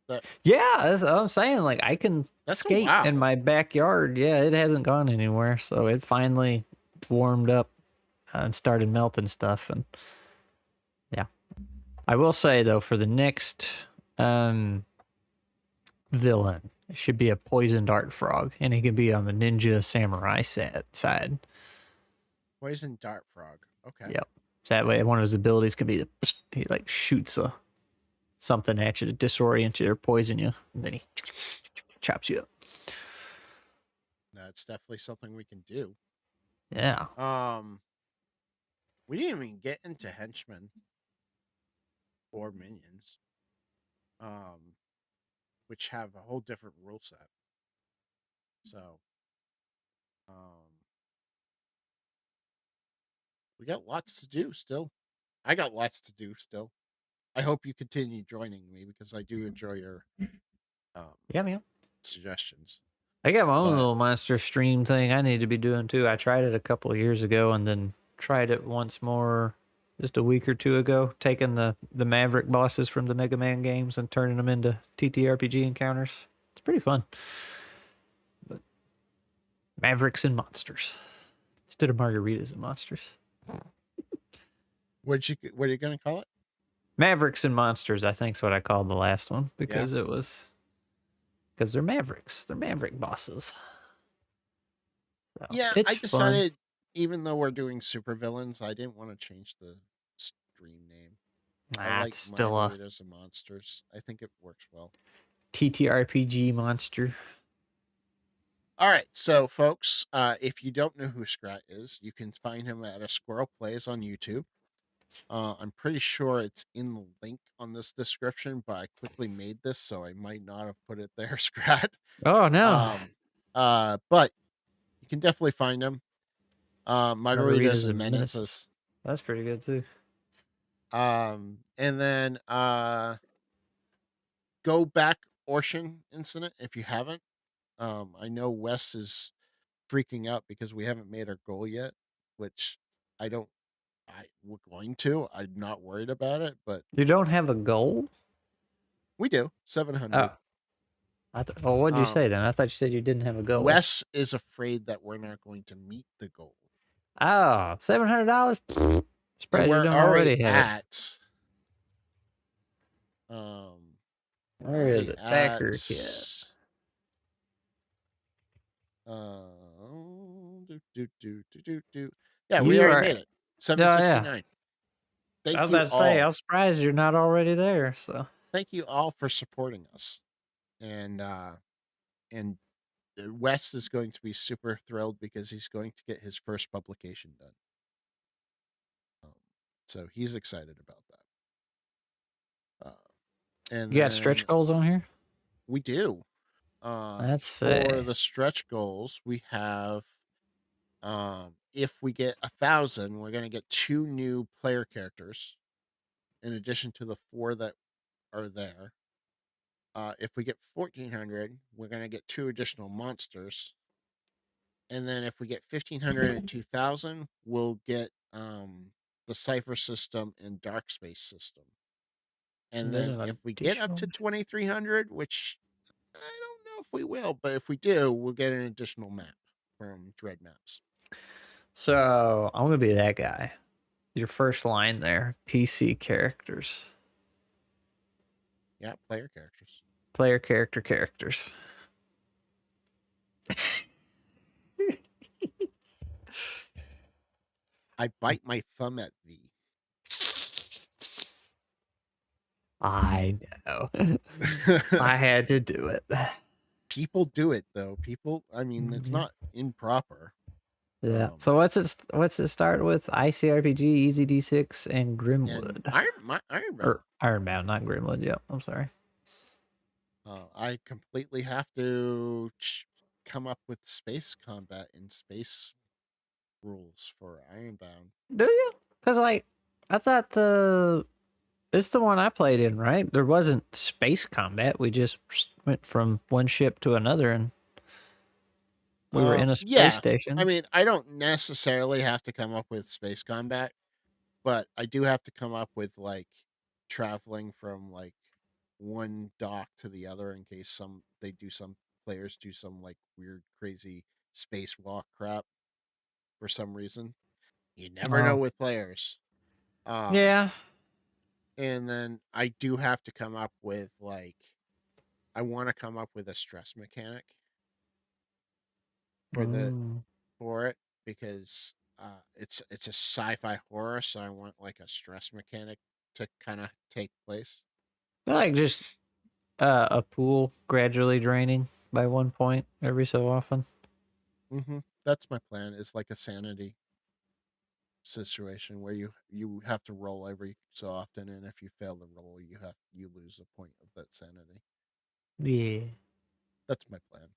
[SPEAKER 1] That
[SPEAKER 2] Yeah, that's what I'm saying. Like I can
[SPEAKER 1] that's a
[SPEAKER 2] skate in
[SPEAKER 1] wow.
[SPEAKER 2] my backyard. Yeah, it hasn't gone anywhere, so it finally warmed up and started melting stuff. And yeah, I will say though, for the next villain, it should be a poison dart frog, and he can be on the ninja samurai side.
[SPEAKER 1] Poison dart frog. Okay.
[SPEAKER 2] Yep. So that way, one of his abilities can be he like shoots something at you to disorient you or poison you, and then he chops you up.
[SPEAKER 1] That's definitely something we can do.
[SPEAKER 2] Yeah.
[SPEAKER 1] We didn't even get into henchmen or minions. Um, which have a whole different rule set. So, um, we got lots to do still. I got lots to do still. I hope you continue joining me because I do enjoy your um
[SPEAKER 2] Yeah, man.
[SPEAKER 1] suggestions.
[SPEAKER 2] I got my own
[SPEAKER 1] But
[SPEAKER 2] little monster stream thing I need to be doing too. I tried it a couple of years ago and then tried it once more just a week or two ago, taking the Maverick bosses from the Mega Man games and turning them into TTRPG encounters. It's pretty fun. But Mavericks and monsters instead of margaritas and monsters.
[SPEAKER 1] what are you gonna call it?
[SPEAKER 2] Mavericks and monsters, I think is what I called the last one
[SPEAKER 1] Yeah.
[SPEAKER 2] because they're Mavericks. They're Maverick bosses. So
[SPEAKER 1] Yeah, I
[SPEAKER 2] it's fun.
[SPEAKER 1] decided even though we're doing super villains, I didn't want to change the stream name. I
[SPEAKER 2] Nah,
[SPEAKER 1] like
[SPEAKER 2] it's still a
[SPEAKER 1] margaritas and monsters. I think it works well.
[SPEAKER 2] TTRPG monster.
[SPEAKER 1] All right, so folks, if you don't know who Skrat is, you can find him at asquirrelplays on YouTube. I'm pretty sure it's in the link on this description, but I quickly made this, so I might not have put it there, Skrat.
[SPEAKER 2] Oh no.
[SPEAKER 1] Um, but you can definitely find him. Margaritas
[SPEAKER 2] Margaritas
[SPEAKER 1] and
[SPEAKER 2] and Menaces.
[SPEAKER 1] Menaces.
[SPEAKER 2] That's pretty good too.
[SPEAKER 1] And then go back Ocean Incident if you haven't. I know Wes is freaking out because we haven't made our goal yet, which I don't. We're going to. I'm not worried about it, but
[SPEAKER 2] You don't have a goal?
[SPEAKER 1] we do 700.
[SPEAKER 2] Oh. Well, what'd you say
[SPEAKER 1] Um,
[SPEAKER 2] then? I thought you said you didn't have a goal.
[SPEAKER 1] Wes is afraid that we're not going to meet the goal,
[SPEAKER 2] Oh, $700?
[SPEAKER 1] and
[SPEAKER 2] Surprised you
[SPEAKER 1] we're
[SPEAKER 2] don't
[SPEAKER 1] already
[SPEAKER 2] already have it.
[SPEAKER 1] at um
[SPEAKER 2] Where is
[SPEAKER 1] we
[SPEAKER 2] it?
[SPEAKER 1] at
[SPEAKER 2] Backer kit.
[SPEAKER 1] Yeah, we
[SPEAKER 2] You
[SPEAKER 1] already
[SPEAKER 2] are.
[SPEAKER 1] made it.
[SPEAKER 2] Oh yeah.
[SPEAKER 1] 769.
[SPEAKER 2] I was
[SPEAKER 1] Thank
[SPEAKER 2] about
[SPEAKER 1] you
[SPEAKER 2] to say. I
[SPEAKER 1] all.
[SPEAKER 2] was surprised you're not already there. So.
[SPEAKER 1] Thank you all for supporting us. And Wes is going to be super thrilled because he's going to get his first publication done. Um, so he's excited about that. And
[SPEAKER 2] You got stretch
[SPEAKER 1] then
[SPEAKER 2] goals on here.
[SPEAKER 1] we do.
[SPEAKER 2] Let's
[SPEAKER 1] For
[SPEAKER 2] see.
[SPEAKER 1] the stretch goals, we have if we get 1,000, we're gonna get 2 new player characters in addition to the 4 that are there. If we get 1,400, we're gonna get 2 additional monsters. And then if we get 1,500 and 2,000, we'll get the Cipher system and Dark Space system. And
[SPEAKER 2] Then
[SPEAKER 1] then
[SPEAKER 2] an
[SPEAKER 1] if we get up
[SPEAKER 2] additional.
[SPEAKER 1] to 2,300, which I don't know if we will, but if we do, we'll get an additional map from Dread Maps.
[SPEAKER 2] So I'm gonna be that guy. Your first line there. PC characters.
[SPEAKER 1] Yeah, player characters.
[SPEAKER 2] Player character characters.
[SPEAKER 1] I bite my thumb at thee.
[SPEAKER 2] I know. I had to do it.
[SPEAKER 1] People do it though. People, I mean, it's
[SPEAKER 2] Mhm.
[SPEAKER 1] not improper.
[SPEAKER 2] Yeah. So what's it start with? ICRPG, Easy D6, and
[SPEAKER 1] And
[SPEAKER 2] Grimwood.
[SPEAKER 1] Ironbound.
[SPEAKER 2] Or Ironbound, not Grimwood. Yep. I'm sorry.
[SPEAKER 1] I completely have to come up with space combat and space rules for Ironbound.
[SPEAKER 2] Do you? Because like I thought it's the one I played in, right? There wasn't space combat. We just went from one ship to another, and we were in a space
[SPEAKER 1] Yeah. I
[SPEAKER 2] station.
[SPEAKER 1] mean, I don't necessarily have to come up with space combat, but I do have to come up with like traveling from like one dock to the other in case some players do some like weird crazy spacewalk crap for some reason. You never know
[SPEAKER 2] Oh,
[SPEAKER 1] with players. Um
[SPEAKER 2] yeah.
[SPEAKER 1] and then I do have to come up with like I want to come up with a stress mechanic for the
[SPEAKER 2] Mm.
[SPEAKER 1] for it because it's a sci-fi horror, so I want like a stress mechanic to kind of take place.
[SPEAKER 2] I like just a pool gradually draining by one point every so often.
[SPEAKER 1] That's my plan. Is like a sanity situation where you have to roll every so often, and if you fail the roll, you lose a point of that sanity.
[SPEAKER 2] Yeah.
[SPEAKER 1] That's my plan.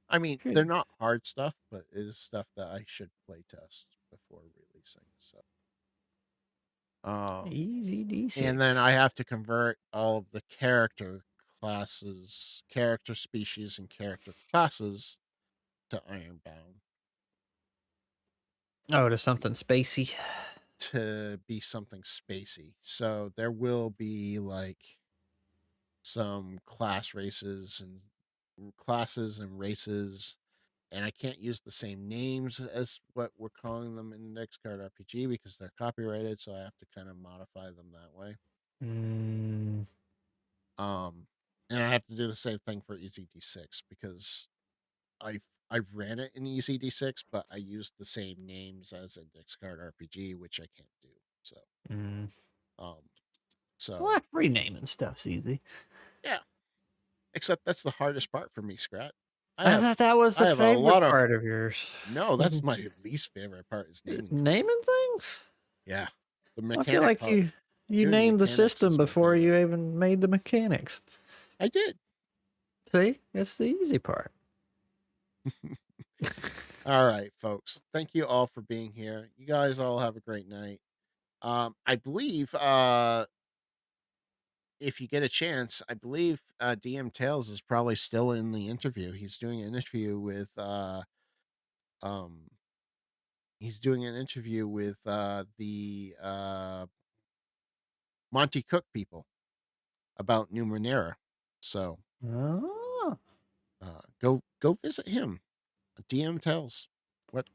[SPEAKER 1] I mean, they're
[SPEAKER 2] Good.
[SPEAKER 1] not hard stuff, but it is stuff that I should play test before releasing. So, um,
[SPEAKER 2] Easy
[SPEAKER 1] and then I
[SPEAKER 2] D6.
[SPEAKER 1] have to convert all of the character classes, character species, and character classes to Ironbound
[SPEAKER 2] Oh, to something spacey.
[SPEAKER 1] to be something spacey. So there will be like some classes and races, and I can't use the same names as what we're calling them in Index Card RPG because they're copyrighted, so I have to kind of modify them that way.
[SPEAKER 2] Mm.
[SPEAKER 1] Um, and I have to do the same thing for EZD6 because I've ran it in EZD6, but I used the same names as Index Card RPG, which I can't do. So,
[SPEAKER 2] Mm.
[SPEAKER 1] um, so
[SPEAKER 2] What? Renaming stuff's easy.
[SPEAKER 1] yeah. Except that's the hardest part for me, Scrat. I
[SPEAKER 2] I
[SPEAKER 1] have
[SPEAKER 2] thought that was
[SPEAKER 1] I
[SPEAKER 2] the
[SPEAKER 1] have a lot
[SPEAKER 2] favorite
[SPEAKER 1] of
[SPEAKER 2] part of yours.
[SPEAKER 1] no. That's my least favorite part is naming things.
[SPEAKER 2] Naming things?
[SPEAKER 1] Yeah, the
[SPEAKER 2] I feel
[SPEAKER 1] mechanic
[SPEAKER 2] like
[SPEAKER 1] part.
[SPEAKER 2] you
[SPEAKER 1] Doing
[SPEAKER 2] named the
[SPEAKER 1] mechanics
[SPEAKER 2] system
[SPEAKER 1] is my
[SPEAKER 2] before
[SPEAKER 1] favorite.
[SPEAKER 2] you even made the mechanics.
[SPEAKER 1] I did.
[SPEAKER 2] See, that's the easy part.
[SPEAKER 1] All right, folks. Thank you all for being here. You guys all have a great night. I believe if you get a chance, I believe DM Tails is probably still in the interview. Um he's doing an interview with the Monty Cook people about Numenera. So
[SPEAKER 2] Oh.
[SPEAKER 1] go visit him. DM tells what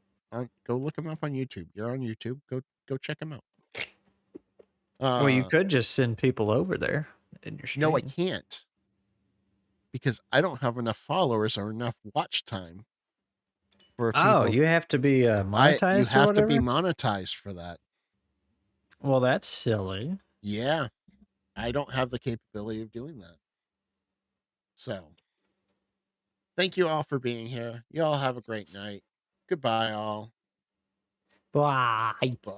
[SPEAKER 1] go look him up on YouTube. You're on YouTube. Go check him out.
[SPEAKER 2] Well, you
[SPEAKER 1] Uh
[SPEAKER 2] could just send people over there in your
[SPEAKER 1] no, I
[SPEAKER 2] stream.
[SPEAKER 1] can't. because I don't have enough followers or enough watch time for
[SPEAKER 2] Oh,
[SPEAKER 1] people.
[SPEAKER 2] you have to be
[SPEAKER 1] You
[SPEAKER 2] monetized or
[SPEAKER 1] have to be
[SPEAKER 2] whatever?
[SPEAKER 1] monetized for that.
[SPEAKER 2] Well, that's silly.
[SPEAKER 1] Yeah, I don't have the capability of doing that. So, thank you all for being here. You all have a great night. Goodbye, all.
[SPEAKER 2] Bye.
[SPEAKER 1] Bye.